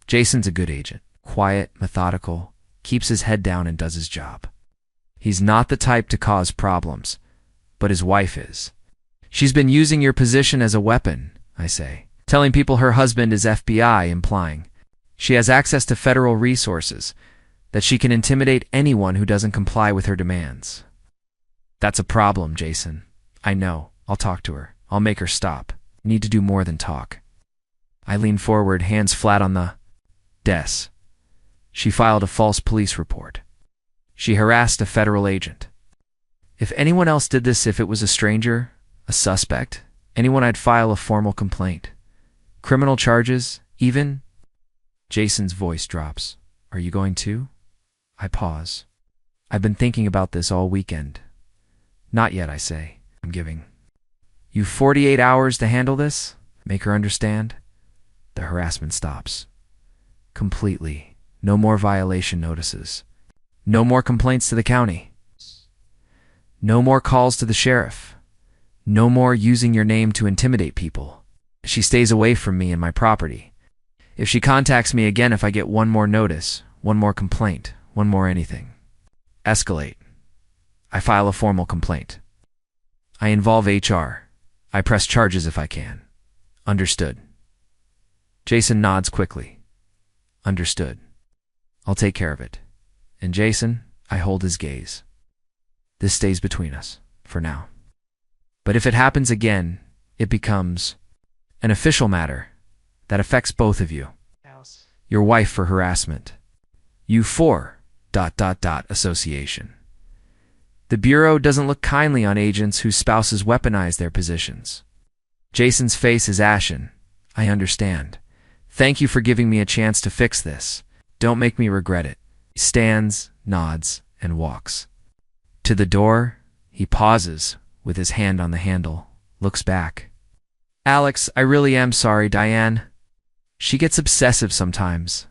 Jason's a good agent. Quiet, methodical, keeps his head down and does his job. He's not the type to cause problems, but his wife is. "She's been using your position as a weapon," I say, telling people her husband is FBI, implying she has access to federal resources, that she can intimidate anyone who doesn't comply with her demands. "That's a problem, Jason. I know. I'll talk to her. I'll make her stop. Need to do more than talk." I lean forward, hands flat on the desk. "She filed a false police report. She harassed a federal agent. If anyone else did this, if it was a stranger, a suspect, anyone, I'd file a formal complaint. Criminal charges, even." Jason's voice drops. "Are you going to?" I pause. "I've been thinking about this all weekend." "Not yet," I say. "I'm giving you 48 hours to handle this. Make her understand." The harassment stops. Completely. No more violation notices. No more complaints to the county. No more calls to the sheriff. No more using your name to intimidate people. She stays away from me and my property. If she contacts me again if I get one more notice, one more complaint, one more anything. Escalate. I file a formal complaint. I involve HR. I press charges if I can. Understood. Jason nods quickly. Understood. I'll take care of it. And Jason, I hold his gaze. This stays between us, for now. But if it happens again, it becomes an official matter that affects both of you. Your wife for harassment. You for ... association. The Bureau doesn't look kindly on agents whose spouses weaponize their positions. Jason's face is ashen. I understand. Thank you for giving me a chance to fix this. Don't make me regret it. He stands, nods, and walks. To the door, he pauses, with his hand on the handle, looks back. Alex, I really am sorry, Diane. She gets obsessive sometimes.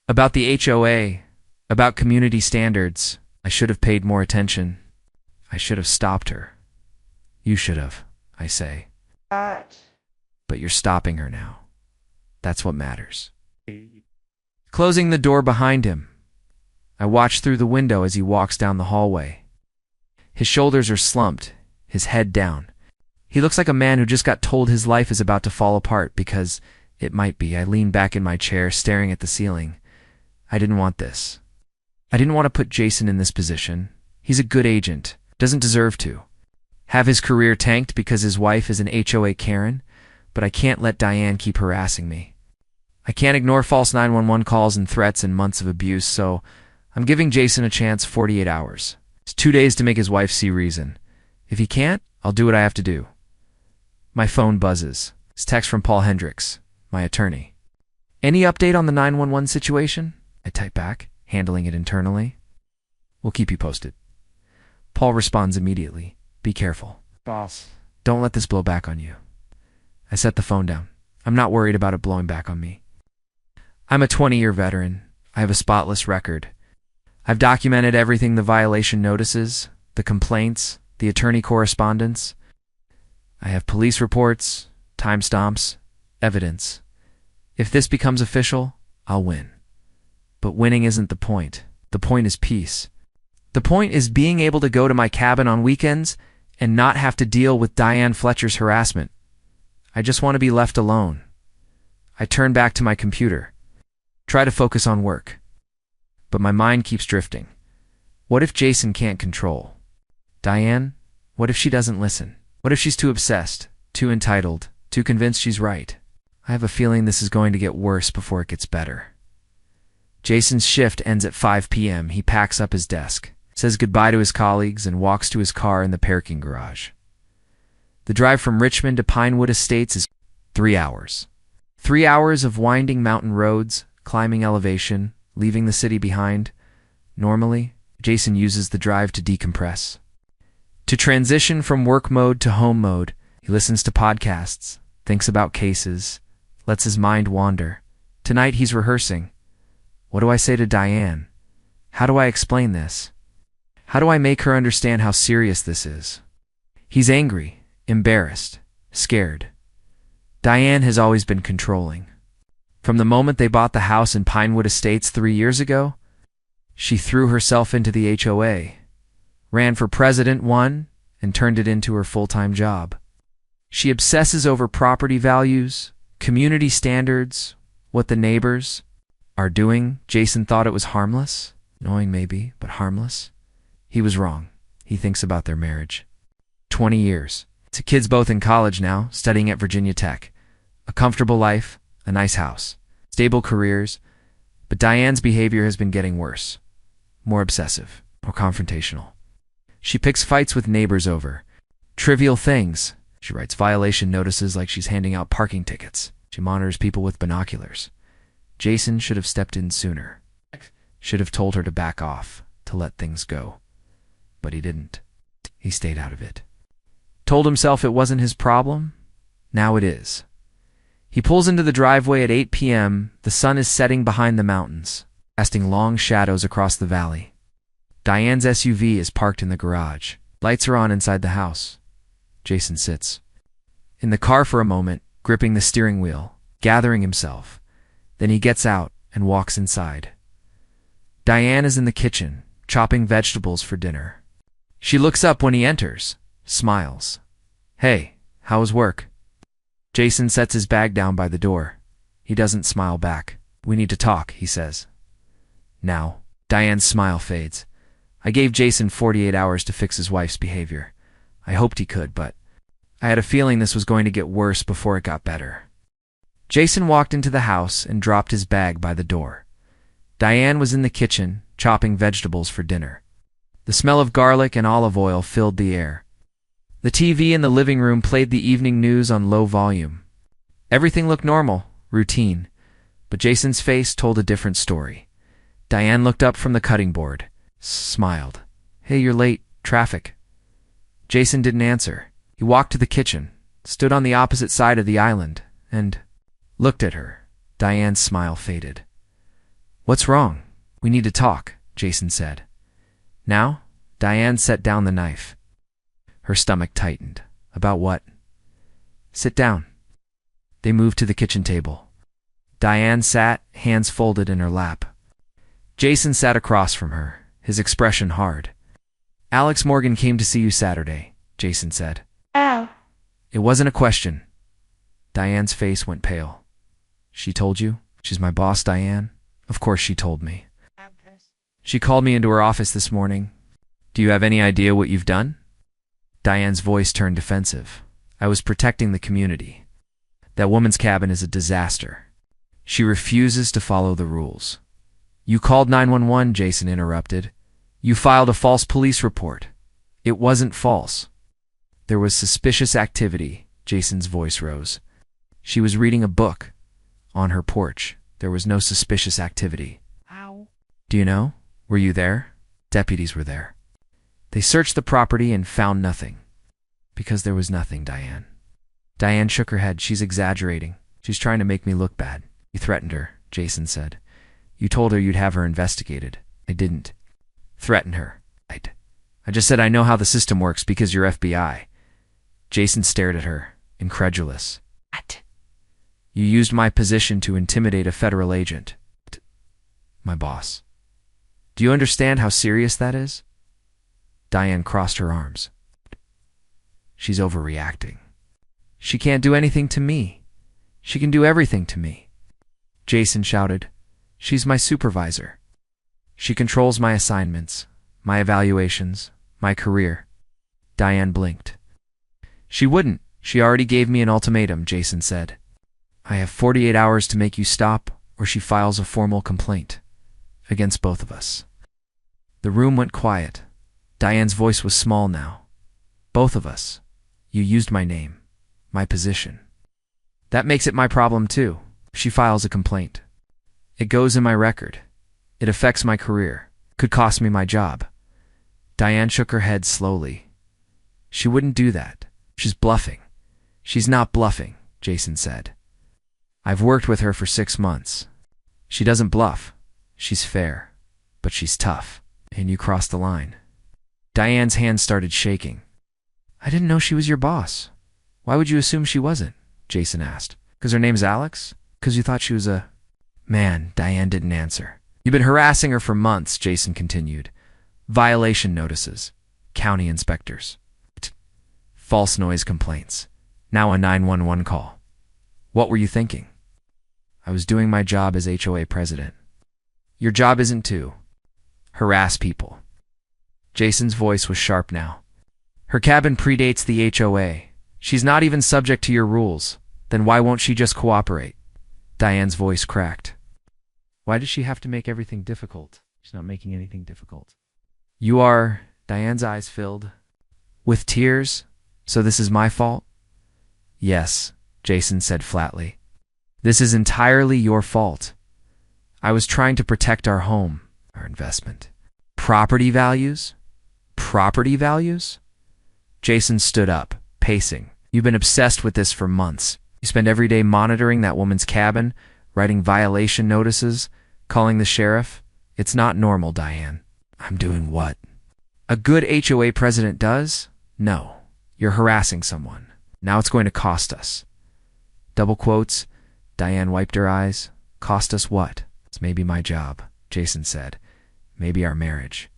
About the HOA, about community standards. I should have paid more attention. I should have stopped her. You should have, I say. But you're stopping her now. That's what matters. Closing the door behind him, I watch through the window as he walks down the hallway. His shoulders are slumped, his head down. He looks like a man who just got told his life is about to fall apart because it might be. I lean back in my chair, staring at the ceiling. I didn't want this. I didn't want to put Jason in this position. He's a good agent, doesn't deserve to. Have his career tanked because his wife is an HOA Karen, but I can't let Diane keep harassing me. I can't ignore false 911 calls and threats and months of abuse, so I'm giving Jason a chance. 48 hours. It's 2 days to make his wife see reason. If he can't, I'll do what I have to do. My phone buzzes. It's text from Paul Hendricks, my attorney. Any update on the 911 situation? I type back, handling it internally. We'll keep you posted. Paul responds immediately. Be careful. Boss. Don't let this blow back on you. I set the phone down. I'm not worried about it blowing back on me. I'm a 20-year veteran. I have a spotless record. I've documented everything: the violation notices, the complaints, the attorney correspondence. I have police reports, timestamps, evidence. If this becomes official, I'll win. But winning isn't the point. The point is peace. The point is being able to go to my cabin on weekends and not have to deal with Diane Fletcher's harassment. I just want to be left alone. I turn back to my computer. Try to focus on work. But my mind keeps drifting. What if Jason can't control Diane? What if she doesn't listen? What if she's too obsessed, too entitled, too convinced she's right? I have a feeling this is going to get worse before it gets better. Jason's shift ends at 5 p.m. He packs up his desk, says goodbye to his colleagues, and walks to his car in the parking garage. The drive from Richmond to Pinewood Estates is 3 hours. 3 hours of winding mountain roads, climbing elevation, leaving the city behind. Normally, Jason uses the drive to decompress. To transition from work mode to home mode, he listens to podcasts, thinks about cases, lets his mind wander. Tonight he's rehearsing. What do I say to Diane? How do I explain this? How do I make her understand how serious this is? He's angry, embarrassed, scared. Diane has always been controlling. From the moment they bought the house in Pinewood Estates 3 years ago, she threw herself into the HOA, ran for president, won, and turned it into her full-time job. She obsesses over property values, community standards, what the neighbors are doing. Jason thought it was harmless. Annoying maybe, but harmless. He was wrong. He thinks about their marriage. 20 years. Two kids both in college now, studying at Virginia Tech. A comfortable life, a nice house, stable careers, but Diane's behavior has been getting worse. More obsessive, more confrontational. She picks fights with neighbors over trivial things. She writes violation notices like she's handing out parking tickets. She monitors people with binoculars. Jason should have stepped in sooner. Should have told her to back off, to let things go. But he didn't. He stayed out of it. Told himself it wasn't his problem. Now it is. He pulls into the driveway at 8 p.m. The sun is setting behind the mountains, casting long shadows across the valley. Diane's SUV is parked in the garage. Lights are on inside the house. Jason sits in the car for a moment, gripping the steering wheel, gathering himself. Then he gets out and walks inside. Diane is in the kitchen, chopping vegetables for dinner. She looks up when he enters, smiles. "Hey, how was work?" Jason sets his bag down by the door. He doesn't smile back. "We need to talk," he says. "Now." Diane's smile fades. "I gave Jason 48 hours to fix his wife's behavior. I hoped he could, but I had a feeling this was going to get worse before it got better." Jason walked into the house and dropped his bag by the door. Diane was in the kitchen, chopping vegetables for dinner. The smell of garlic and olive oil filled the air. The TV in the living room played the evening news on low volume. Everything looked normal, routine, but Jason's face told a different story. Diane looked up from the cutting board, smiled. "Hey, you're late. Traffic." Jason didn't answer. He walked to the kitchen, stood on the opposite side of the island, and looked at her. Diane's smile faded. "What's wrong? We need to talk," Jason said. "Now?" Diane set down the knife. Her stomach tightened. "About what?" "Sit down." They moved to the kitchen table. Diane sat, hands folded in her lap. Jason sat across from her, his expression hard. "Alex Morgan came to see you Saturday," Jason said. Ow. It wasn't a question. Diane's face went pale. "She told you? She's my boss, Diane? Of course she told me. She called me into her office this morning. Do you have any idea what you've done?" Diane's voice turned defensive. "I was protecting the community. That woman's cabin is a disaster. She refuses to follow the rules." "You called 911, Jason interrupted. "You filed a false police report." "It wasn't false." "There was suspicious activity," Jason's voice rose. "She was reading a book. On her porch. There was no suspicious activity." Ow. "Do you know? Were you there?" "Deputies were there. They searched the property and found nothing." "Because there was nothing, Diane." Diane shook her head. "She's exaggerating. She's trying to make me look bad." "You threatened her," Jason said. "You told her you'd have her investigated." "I didn't threaten her. I just said I know how the system works because you're FBI." Jason stared at her, incredulous. What? "You used my position to intimidate a federal agent." "My boss. Do you understand how serious that is?" Diane crossed her arms. "She's overreacting. She can't do anything to me. She can do everything to me." Jason shouted. "She's my supervisor. She controls my assignments, my evaluations, my career." Diane blinked. "She wouldn't. She already gave me an ultimatum," Jason said. "I have 48 hours to make you stop, or she files a formal complaint. Against both of us." The room went quiet. Diane's voice was small now. "Both of us. You used my name, my position. That makes it my problem too. If she files a complaint, it goes in my record. It affects my career. Could cost me my job." Diane shook her head slowly. "She wouldn't do that. She's bluffing." "She's not bluffing," Jason said. "I've worked with her for 6 months. She doesn't bluff. She's fair, but she's tough. And you crossed the line." Diane's hands started shaking. "I didn't know she was your boss." "Why would you assume she wasn't?" Jason asked. "'Cause her name's Alex? 'Cause you thought she was a man?" Diane didn't answer. "You've been harassing her for months," Jason continued. "Violation notices. County inspectors. False noise complaints. Now a 911 call. What were you thinking?" "I was doing my job as HOA president." "Your job isn't to harass people." Jason's voice was sharp now. "Her cabin predates the HOA. She's not even subject to your rules. Then why won't she just cooperate?" Diane's voice cracked. "Why does she have to make everything difficult? She's not making anything difficult." "You are..." Diane's eyes filled with tears. "So this is my fault?" "Yes," Jason said flatly. "This is entirely your fault. I was trying to protect our home, our investment. Property values? Property values?" Jason stood up, pacing. "You've been obsessed with this for months. You spend every day monitoring that woman's cabin, writing violation notices, calling the sheriff. It's not normal, Diane." "I'm doing what?" "A good HOA president does? No. You're harassing someone. Now it's going to cost us. Double quotes. Diane wiped her eyes. Cost us what? It's maybe my job, Jason said. Maybe our marriage.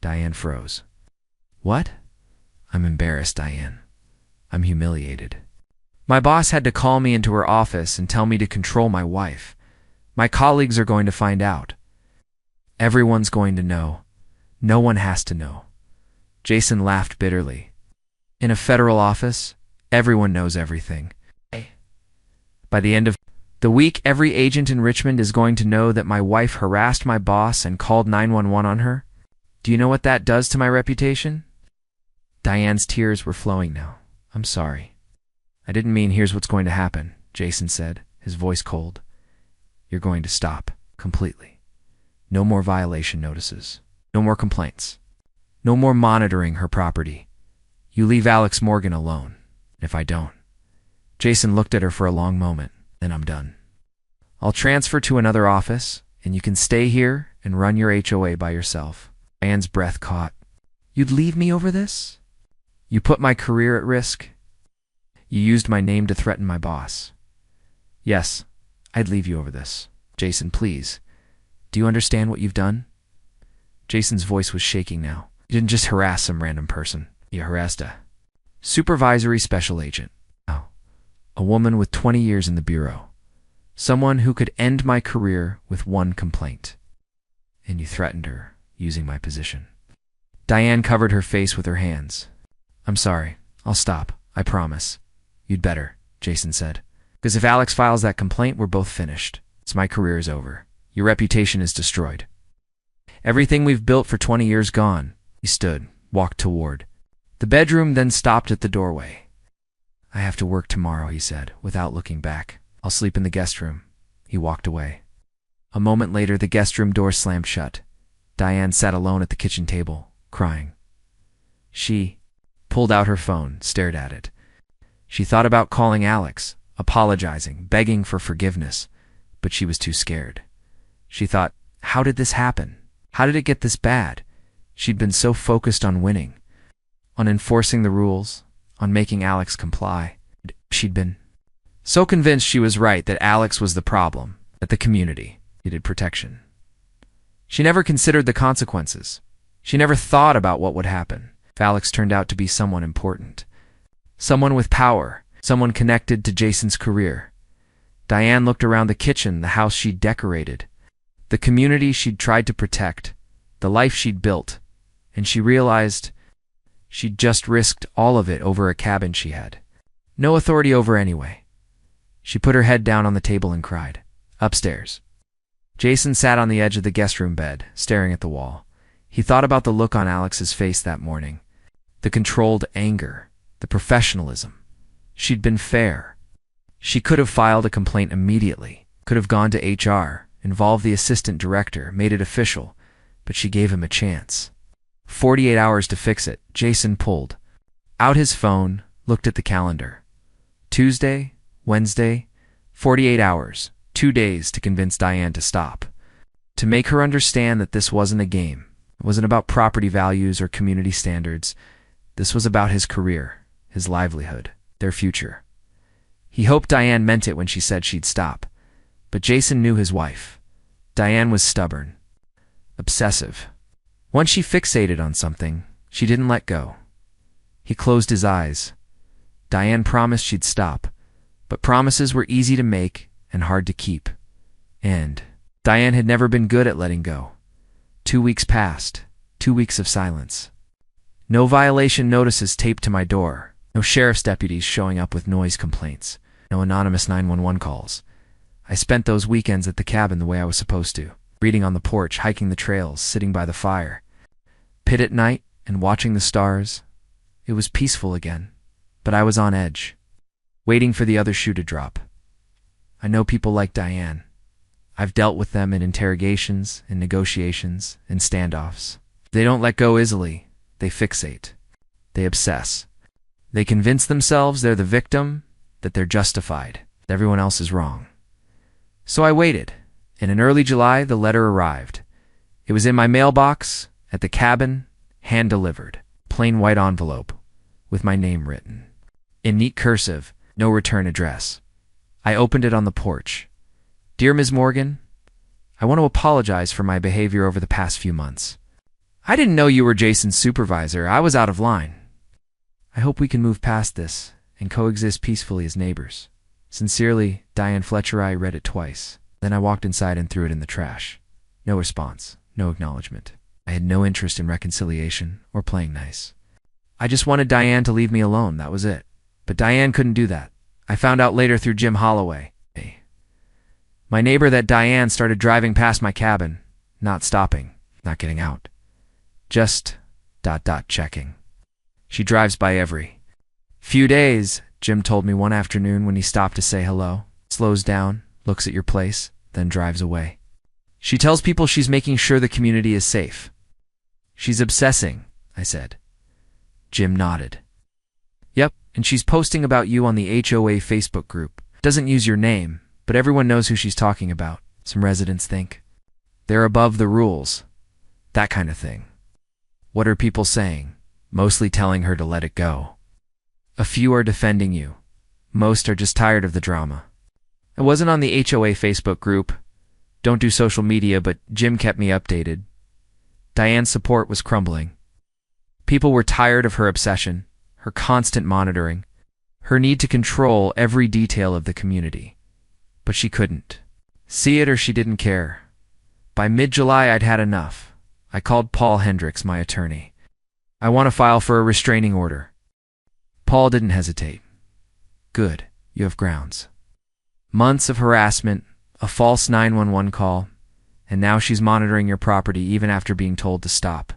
Diane froze. What? I'm embarrassed, Diane. I'm humiliated. My boss had to call me into her office and tell me to control my wife. My colleagues are going to find out. Everyone's going to know. No one has to know. Jason laughed bitterly. In a federal office, everyone knows everything. By the end of the week, every agent in Richmond is going to know that my wife harassed my boss and called 911 on her. Do you know what that does to my reputation? Diane's tears were flowing now. I'm sorry. I didn't mean here's what's going to happen, Jason said, his voice cold. You're going to stop, completely. No more violation notices. No more complaints. No more monitoring her property. You leave Alex Morgan alone. If I don't. Jason looked at her for a long moment. Then I'm done. I'll transfer to another office, and you can stay here and run your HOA by yourself. Diane's breath caught. You'd leave me over this? You put my career at risk? You used my name to threaten my boss. Yes, I'd leave you over this. Jason, please. Do you understand what you've done? Jason's voice was shaking now. You didn't just harass some random person. You harassed a supervisory special agent. Oh, a woman with 20 years in the bureau. Someone who could end my career with one complaint. And you threatened her, using my position. Diane covered her face with her hands. I'm sorry. I'll stop. I promise. You'd better, Jason said. Because if Alex files that complaint, we're both finished. My career is over. Your reputation is destroyed. Everything we've built for 20 years gone. He stood, walked toward the bedroom, then stopped at the doorway. I have to work tomorrow, he said, without looking back. I'll sleep in the guest room. He walked away. A moment later, the guest room door slammed shut. Diane sat alone at the kitchen table, crying. She pulled out her phone, stared at it. She thought about calling Alex, apologizing, begging for forgiveness, but she was too scared. She thought, how did this happen? How did it get this bad? She'd been so focused on winning, on enforcing the rules, on making Alex comply. She'd been so convinced she was right, that Alex was the problem, that the community needed protection. She never considered the consequences. She never thought about what would happen if Alex turned out to be someone important, someone with power, someone connected to Jason's career. Diane looked around the kitchen, the house she'd decorated, the community she'd tried to protect, the life she'd built, and she realized she'd just risked all of it over a cabin she had no authority over anyway. She put her head down on the table and cried. Upstairs. Jason sat on the edge of the guest room bed, staring at the wall. He thought about the look on Alex's face that morning, the controlled anger, the professionalism. She'd been fair. She could have filed a complaint immediately, could have gone to HR, involved the assistant director, made it official, but she gave him a chance. 48 hours to fix it. Jason pulled out his phone, looked at the calendar. Tuesday, Wednesday, 48 hours, 2 days to convince Diane to stop, to make her understand that this wasn't a game. It wasn't about property values or community standards. This was about his career, his livelihood, their future. He hoped Diane meant it when she said she'd stop. But Jason knew his wife. Diane was stubborn, obsessive. Once she fixated on something, she didn't let go. He closed his eyes. Diane promised she'd stop, but promises were easy to make and hard to keep. And Diane had never been good at letting go. 2 weeks passed, 2 weeks of silence. No violation notices taped to my door. No sheriff's deputies showing up with noise complaints. No anonymous 911 calls. I spent those weekends at the cabin the way I was supposed to, reading on the porch, hiking the trails, sitting by the fire. Pit at night and watching the stars. It was peaceful again, but I was on edge, waiting for the other shoe to drop. I know people like Diane. I've dealt with them in interrogations, in negotiations, in standoffs. They don't let go easily. They fixate. They obsess. They convince themselves they're the victim, that they're justified, that everyone else is wrong. So I waited, and in early July the letter arrived. It was in my mailbox, at the cabin, hand-delivered, plain white envelope, with my name written. In neat cursive, no return address. I opened it on the porch. Dear Ms. Morgan, I want to apologize for my behavior over the past few months. I didn't know you were Jason's supervisor. I was out of line. I hope we can move past this and coexist peacefully as neighbors. Sincerely, Diane Fletcher. I read it twice. Then I walked inside and threw it in the trash. No response, no acknowledgement. I had no interest in reconciliation or playing nice. I just wanted Diane to leave me alone, that was it. But Diane couldn't do that. I found out later through Jim Holloway, my neighbor, that Diane started driving past my cabin, not stopping, not getting out. Just ... checking. She drives by every few days, Jim told me one afternoon when he stopped to say hello, slows down, looks at your place, then drives away. She tells people she's making sure the community is safe. She's obsessing, I said. Jim nodded. Yep, and she's posting about you on the HOA Facebook group. Doesn't use your name, but everyone knows who she's talking about. Some residents think they're above the rules. That kind of thing. What are people saying? Mostly telling her to let it go. A few are defending you. Most are just tired of the drama. I wasn't on the HOA Facebook group. Don't do social media, but Jim kept me updated. Diane's support was crumbling. People were tired of her obsession, her constant monitoring, her need to control every detail of the community. But she couldn't see it, or she didn't care. By mid-July, I'd had enough. I called Paul Hendricks, my attorney. I want to file for a restraining order. Paul didn't hesitate. Good, you have grounds. Months of harassment, a false 911 call, and now she's monitoring your property even after being told to stop.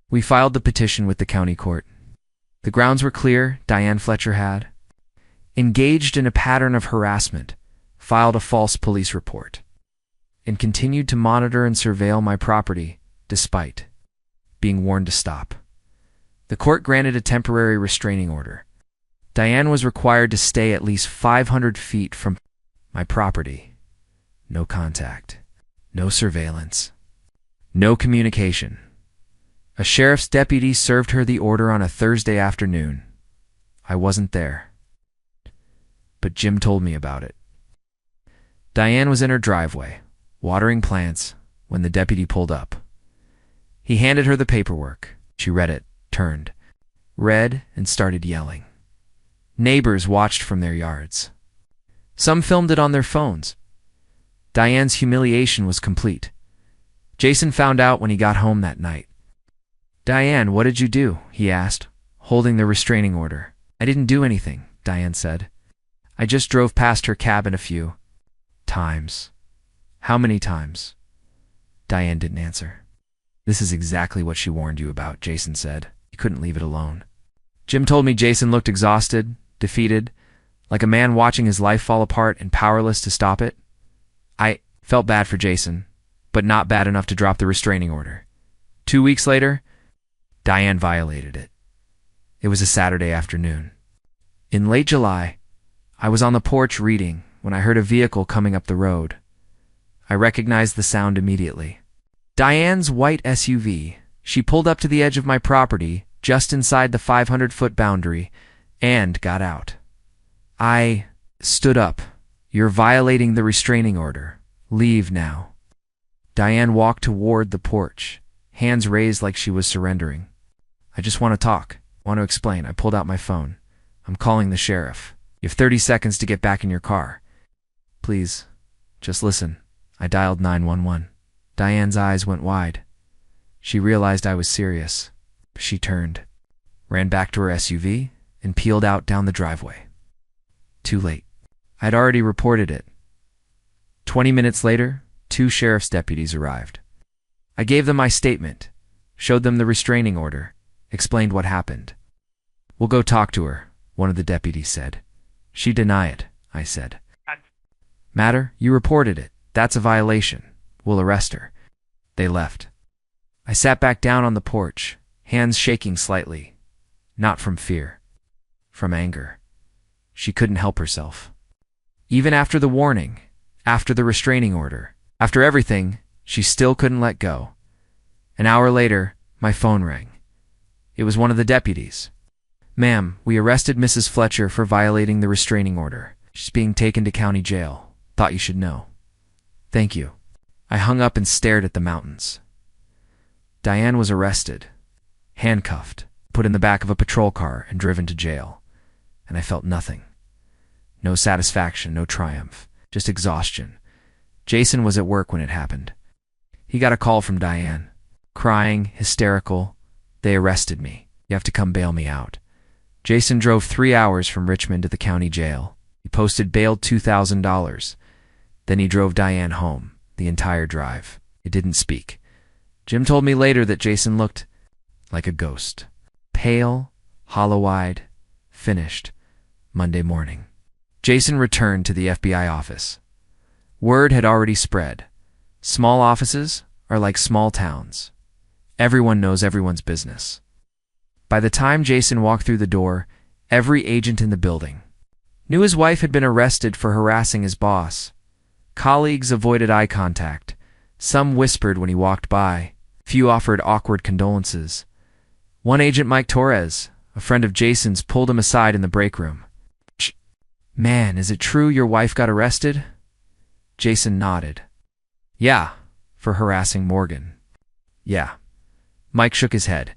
We filed the petition with the county court. The grounds were clear. Diane Fletcher had engaged in a pattern of harassment, filed a false police report, and continued to monitor and surveil my property despite being warned to stop. The court granted a temporary restraining order. Diane was required to stay at least 500 feet from my property. No contact, no surveillance, no communication. A sheriff's deputy served her the order on a Thursday afternoon. I wasn't there, but Jim told me about it. Diane was in her driveway, watering plants, when the deputy pulled up. He handed her the paperwork. She read it, turned, read, and started yelling. Neighbors watched from their yards. Some filmed it on their phones. Diane's humiliation was complete. Jason found out when he got home that night. Diane, what did you do? He asked, holding the restraining order. I didn't do anything, Diane said. I just drove past her cabin a few times. How many times? Diane didn't answer. This is exactly what she warned you about, Jason said. You couldn't leave it alone. Jim told me Jason looked exhausted, defeated, like a man watching his life fall apart and powerless to stop it. I felt bad for Jason, but not bad enough to drop the restraining order. 2 weeks later, Diane violated it. It was a Saturday afternoon. In late July, I was on the porch reading when I heard a vehicle coming up the road. I recognized the sound immediately. Diane's white SUV. She pulled up to the edge of my property, just inside the 500-foot boundary, and got out. I stood up. You're violating the restraining order. Leave now. Diane walked toward the porch, hands raised like she was surrendering. I just want to talk. Want to explain. I pulled out my phone. I'm calling the sheriff. You have 30 seconds to get back in your car. Please, just listen. I dialed 911. Diane's eyes went wide. She realized I was serious. She turned, ran back to her SUV, and peeled out down the driveway. Too late. I'd already reported it. 20 minutes later, 2 sheriff's deputies arrived. I gave them my statement, showed them the restraining order, explained what happened. We'll go talk to her, one of the deputies said. She denied it, I said. Matter, you reported it. That's a violation. We'll arrest her. They left. I sat back down on the porch, hands shaking slightly. Not from fear. From anger. She couldn't help herself. Even after the warning, after the restraining order, after everything, she still couldn't let go. An hour later, my phone rang. It was one of the deputies. "Ma'am, we arrested Mrs. Fletcher for violating the restraining order. She's being taken to county jail. Thought you should know." "Thank you." I hung up and stared at the mountains. Diane was arrested, handcuffed, put in the back of a patrol car, and driven to jail. And I felt nothing. No satisfaction, no triumph, just exhaustion. Jason was at work when it happened. He got a call from Diane, crying, hysterical. "They arrested me. You have to come bail me out." Jason drove 3 hours from Richmond to the county jail. He posted bail $2,000. Then he drove Diane home, the entire drive. He didn't speak. Jim told me later that Jason looked like a ghost. Pale, hollow-eyed, finished. Monday morning. Jason returned to the FBI office. Word had already spread. Small offices are like small towns. Everyone knows everyone's business. By the time Jason walked through the door, every agent in the building knew his wife had been arrested for harassing his boss. Colleagues avoided eye contact. Some whispered when he walked by. Few offered awkward condolences. One agent, Mike Torres, a friend of Jason's, pulled him aside in the break room. "Man, is it true your wife got arrested?" Jason nodded. "Yeah, for harassing Morgan." "Yeah." Mike shook his head.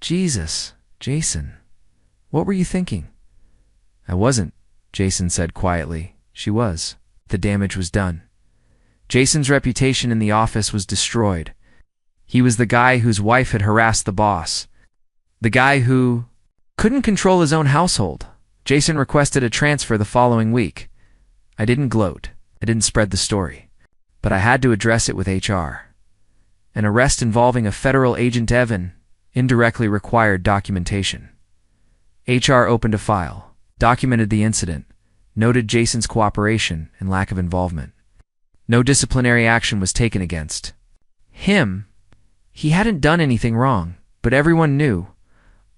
"Jesus, Jason, what were you thinking?" "I wasn't," Jason said quietly. "She was. The damage was done." Jason's reputation in the office was destroyed. He was the guy whose wife had harassed the boss. The guy who couldn't control his own household. Jason requested a transfer the following week. I didn't gloat. I didn't spread the story. But I had to address it with HR. An arrest involving a federal agent, Evan, indirectly required documentation. HR opened a file, documented the incident, noted Jason's cooperation and lack of involvement. No disciplinary action was taken against him. He hadn't done anything wrong, but everyone knew.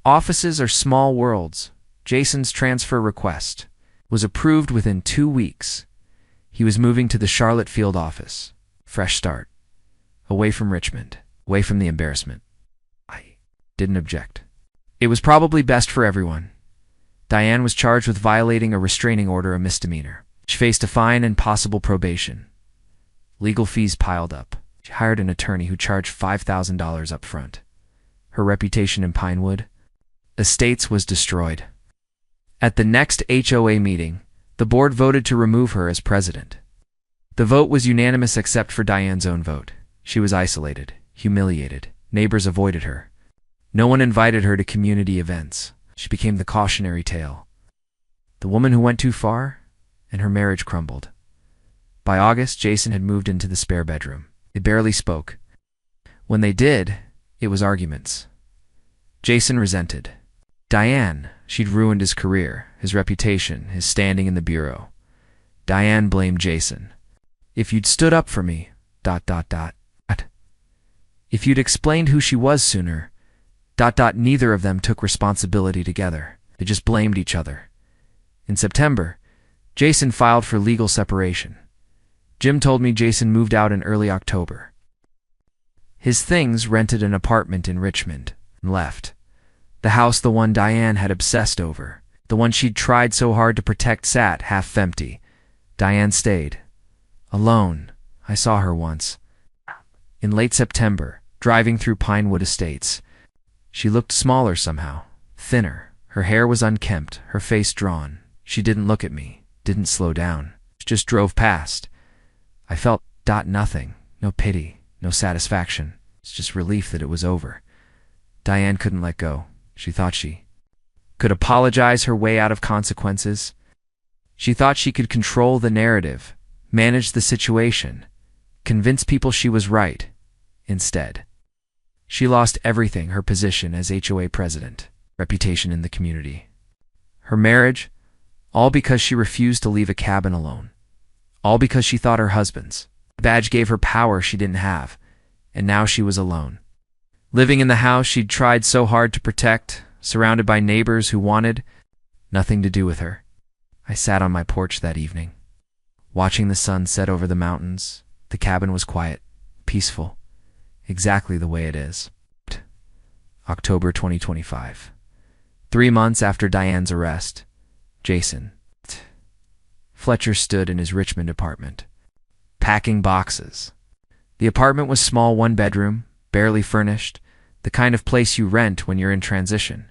Offices are small worlds. Jason's transfer request was approved within 2 weeks. He was moving to the Charlotte field office. Fresh start. Away from Richmond. Away from the embarrassment. I didn't object. It was probably best for everyone. Diane was charged with violating a restraining order, a misdemeanor. She faced a fine and possible probation. Legal fees piled up. She hired an attorney who charged $5,000 up front. Her reputation in Pinewood Estates was destroyed. At the next HOA meeting, the board voted to remove her as president. The vote was unanimous except for Diane's own vote. She was isolated, humiliated. Neighbors avoided her. No one invited her to community events. She became the cautionary tale. The woman who went too far, and her marriage crumbled. By August, Jason had moved into the spare bedroom. They barely spoke. When they did, it was arguments. Jason resented Diane. She'd ruined his career, his reputation, his standing in the bureau. Diane blamed Jason. "If you'd stood up for me, ... If you'd explained who she was sooner, ... Neither of them took responsibility together. They just blamed each other. In September, Jason filed for legal separation. Jim told me Jason moved out in early October. His things rented an apartment in Richmond and left. The house, the one Diane had obsessed over, the one she'd tried so hard to protect, sat half empty. Diane stayed. Alone. I saw her once. In late September, driving through Pinewood Estates. She looked smaller somehow, thinner. Her hair was unkempt, her face drawn. She didn't look at me, didn't slow down. She just drove past. I felt nothing, no pity, no satisfaction. It's just relief that it was over. Diane couldn't let go. She thought she could apologize her way out of consequences. She thought she could control the narrative, manage the situation, convince people she was right. Instead, she lost everything: her position as HOA president, reputation in the community, her marriage, all because she refused to leave a cabin alone. All because she thought her husband's badge gave her power she didn't have, and now she was alone. Living in the house she'd tried so hard to protect, surrounded by neighbors who wanted nothing to do with her. I sat on my porch that evening, watching the sun set over the mountains. The cabin was quiet, peaceful, exactly the way it is. October 2025. 3 months after Diane's arrest, Jason Fletcher stood in his Richmond apartment, packing boxes. The apartment was small, one bedroom, barely furnished, the kind of place you rent when you're in transition.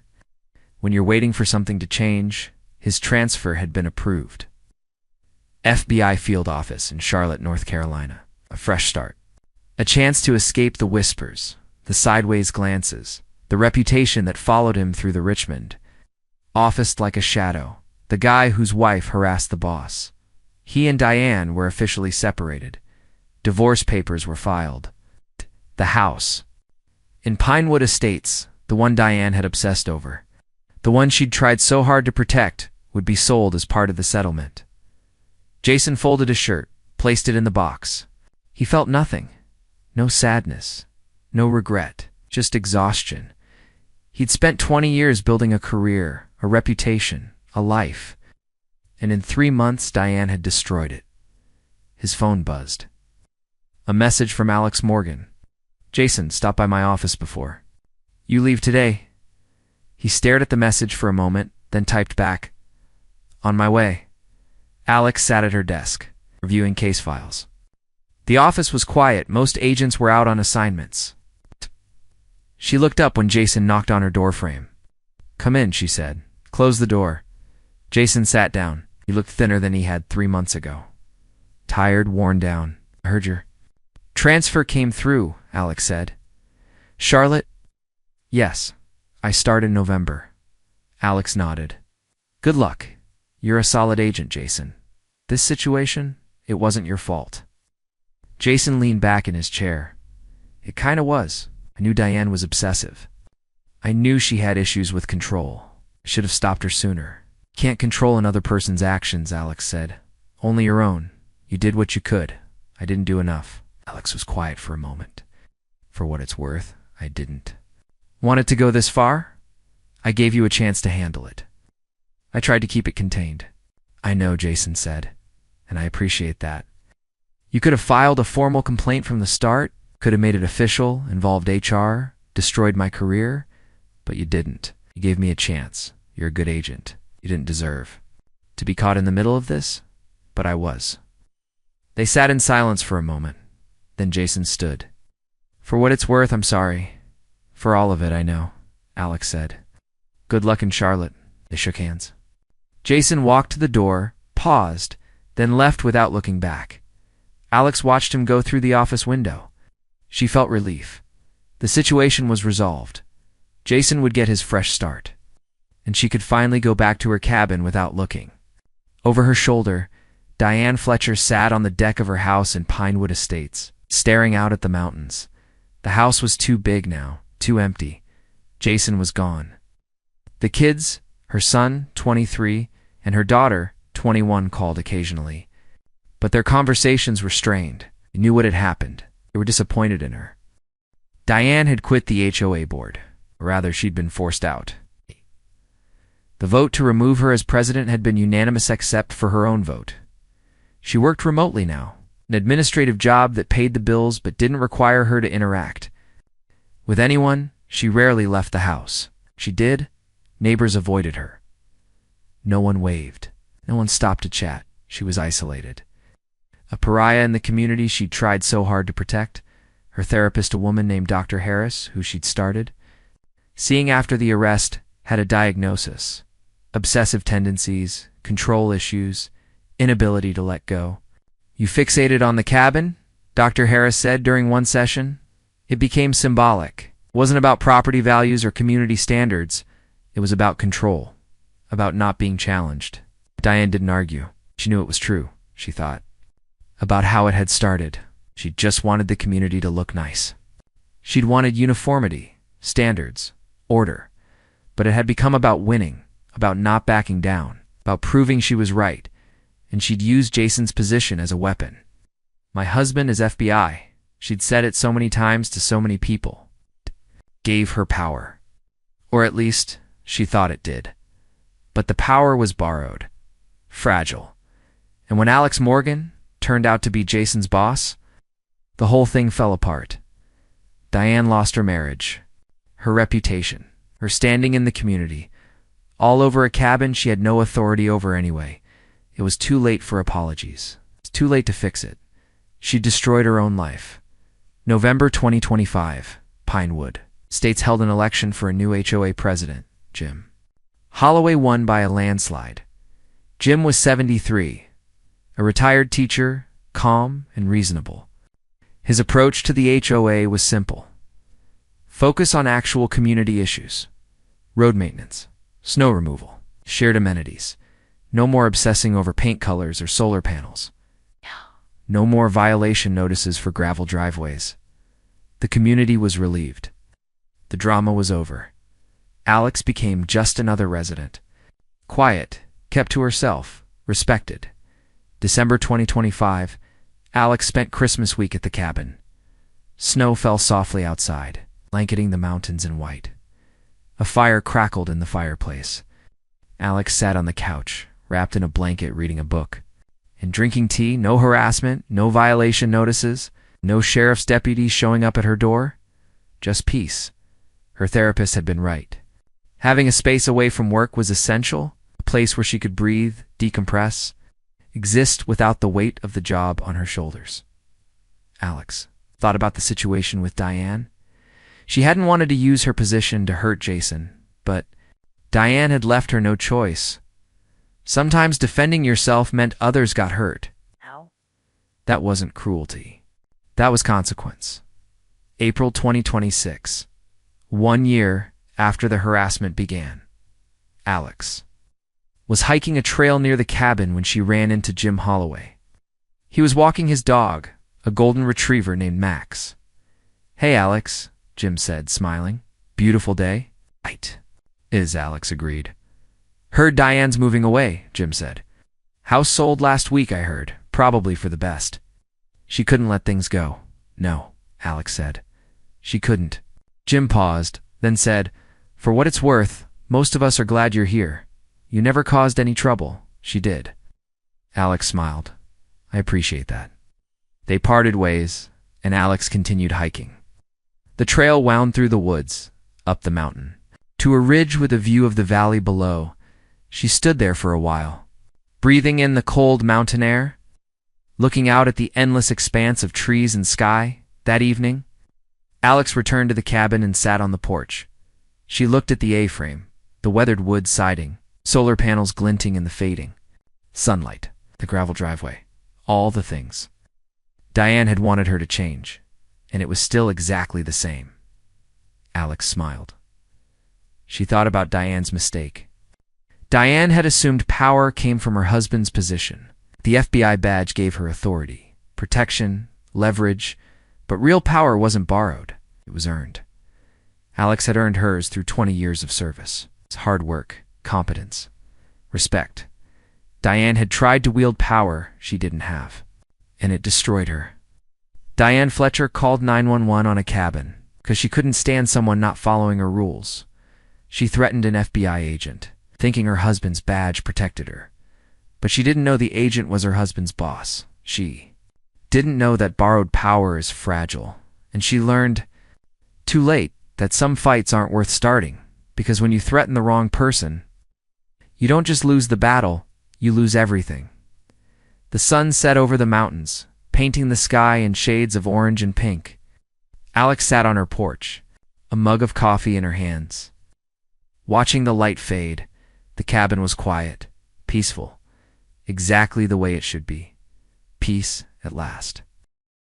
When you're waiting for something to change, his transfer had been approved. FBI field office in Charlotte, North Carolina. A fresh start. A chance to escape the whispers, the sideways glances, the reputation that followed him through the Richmond. Officed like a shadow, the guy whose wife harassed the boss. He and Diane were officially separated. Divorce papers were filed. The house. In Pinewood Estates, the one Diane had obsessed over, the one she'd tried so hard to protect, would be sold as part of the settlement. Jason folded his shirt, placed it in the box. He felt nothing. No sadness. No regret. Just exhaustion. He'd spent 20 years building a career, a reputation, a life. And in 3 months, Diane had destroyed it. His phone buzzed. A message from Alex Morgan. Jason, stopped by my office before. You leave today? He stared at the message for a moment, then typed back. On my way. Alex sat at her desk, reviewing case files. The office was quiet. Most agents were out on assignments. She looked up when Jason knocked on her doorframe. Come in, she said. Close the door. Jason sat down. He looked thinner than he had 3 months ago. Tired, worn down. I heard your transfer came through, Alex said. Charlotte? Yes. I start in November. Alex nodded. Good luck. You're a solid agent, Jason. This situation, it wasn't your fault. Jason leaned back in his chair. It kinda was. I knew Diane was obsessive. I knew she had issues with control. I should have stopped her sooner. Can't control another person's actions, Alex said. Only your own. You did what you could. I didn't do enough. Alex was quiet for a moment. For what it's worth, I didn't. Wanted to go this far? I gave you a chance to handle it. I tried to keep it contained. I know, Jason said, and I appreciate that. You could have filed a formal complaint from the start, could have made it official, involved HR, destroyed my career, but you didn't. You gave me a chance. You're a good agent. You didn't deserve to be caught in the middle of this, but I was. They sat in silence for a moment. Then Jason stood. For what it's worth, I'm sorry. For all of it, I know, Alex said. Good luck in Charlotte. They shook hands. Jason walked to the door, paused, then left without looking back. Alex watched him go through the office window. She felt relief. The situation was resolved. Jason would get his fresh start, and she could finally go back to her cabin without looking. Over her shoulder, Diane Fletcher sat on the deck of her house in Pinewood Estates, staring out at the mountains. The house was too big now, too empty. Jason was gone. The kids, her son, 23, and her daughter, 21, called occasionally. But their conversations were strained. They knew what had happened. They were disappointed in her. Diane had quit the HOA board. Or rather, she'd been forced out. The vote to remove her as president had been unanimous except for her own vote. She worked remotely now, an administrative job that paid the bills but didn't require her to interact with anyone. She rarely left the house. She did. Neighbors avoided her. No one waved. No one stopped to chat. She was isolated. A pariah in the community she'd tried so hard to protect. Her therapist, a woman named Dr. Harris, who she'd started, seeing after the arrest, had a diagnosis. Obsessive tendencies, control issues, inability to let go. You fixated on the cabin, Dr. Harris said during one session. It became symbolic. It wasn't about property values or community standards. It was about control, about not being challenged. Diane didn't argue. She knew it was true, she thought. About how it had started. She just wanted the community to look nice. She'd wanted uniformity, standards, order. But it had become about winning, about not backing down, about proving she was right, and she'd used Jason's position as a weapon. My husband is FBI. She'd said it so many times to so many people. Gave her power. Or at least, she thought it did. But the power was borrowed, fragile. And when Alex Morgan turned out to be Jason's boss, the whole thing fell apart. Diane lost her marriage, her reputation, her standing in the community, all over a cabin she had no authority over anyway. It was too late for apologies. It's too late to fix it. She destroyed her own life. November 2025, Pinewood. States held an election for a new HOA president, Jim Holloway won by a landslide. Jim was 73, a retired teacher, calm and reasonable. His approach to the HOA was simple. Focus on actual community issues. Road maintenance, snow removal, shared amenities. No more obsessing over paint colors or solar panels. No more violation notices for gravel driveways. The community was relieved. The drama was over. Alex became just another resident. Quiet, kept to herself, respected. December 2025, Alex spent Christmas week at the cabin. Snow fell softly outside, blanketing the mountains in white. A fire crackled in the fireplace. Alex sat on the couch, wrapped in a blanket reading a book. And drinking tea, no harassment, no violation notices, no sheriff's deputies showing up at her door. Just peace. Her therapist had been right. Having a space away from work was essential, a place where she could breathe, decompress, exist without the weight of the job on her shoulders. Alex thought about the situation with Diane. She hadn't wanted to use her position to hurt Jason, but Diane had left her no choice. Sometimes defending yourself meant others got hurt. Ow. That wasn't cruelty. That was consequence. April 2026. 1 year after the harassment began. Alex was hiking a trail near the cabin when she ran into Jim Holloway. He was walking his dog, a golden retriever named Max. "Hey, Alex," Jim said, smiling. "Beautiful day?" "Right," Alex agreed. "Heard Diane's moving away," Jim said. "House sold last week, I heard. Probably for the best." "She couldn't let things go." "No," Alex said. "She couldn't." Jim paused, then said, "For what it's worth, most of us are glad you're here. You never caused any trouble." "She did." Alex smiled. "I appreciate that." They parted ways, and Alex continued hiking. The trail wound through the woods, up the mountain, to a ridge with a view of the valley below. She stood there for a while, breathing in the cold mountain air, looking out at the endless expanse of trees and sky. That evening, Alex returned to the cabin and sat on the porch. She looked at the A-frame, the weathered wood siding, solar panels glinting in the fading sunlight, the gravel driveway, all the things. Diane had wanted her to change, and it was still exactly the same. Alex smiled. She thought about Diane's mistake. Diane had assumed power came from her husband's position. The FBI badge gave her authority, protection, leverage, but real power wasn't borrowed, it was earned. Alex had earned hers through 20 years of service. It's hard work, competence, respect. Diane had tried to wield power she didn't have, and it destroyed her. Diane Fletcher called 911 on a cabin because she couldn't stand someone not following her rules. She threatened an FBI agent, thinking her husband's badge protected her. But she didn't know the agent was her husband's boss. She didn't know that borrowed power is fragile, and she learned, too late, that some fights aren't worth starting, because when you threaten the wrong person, you don't just lose the battle, you lose everything. The sun set over the mountains, painting the sky in shades of orange and pink. Alex sat on her porch, a mug of coffee in her hands. Watching the light fade, the cabin was quiet, peaceful, exactly the way it should be. Peace at last.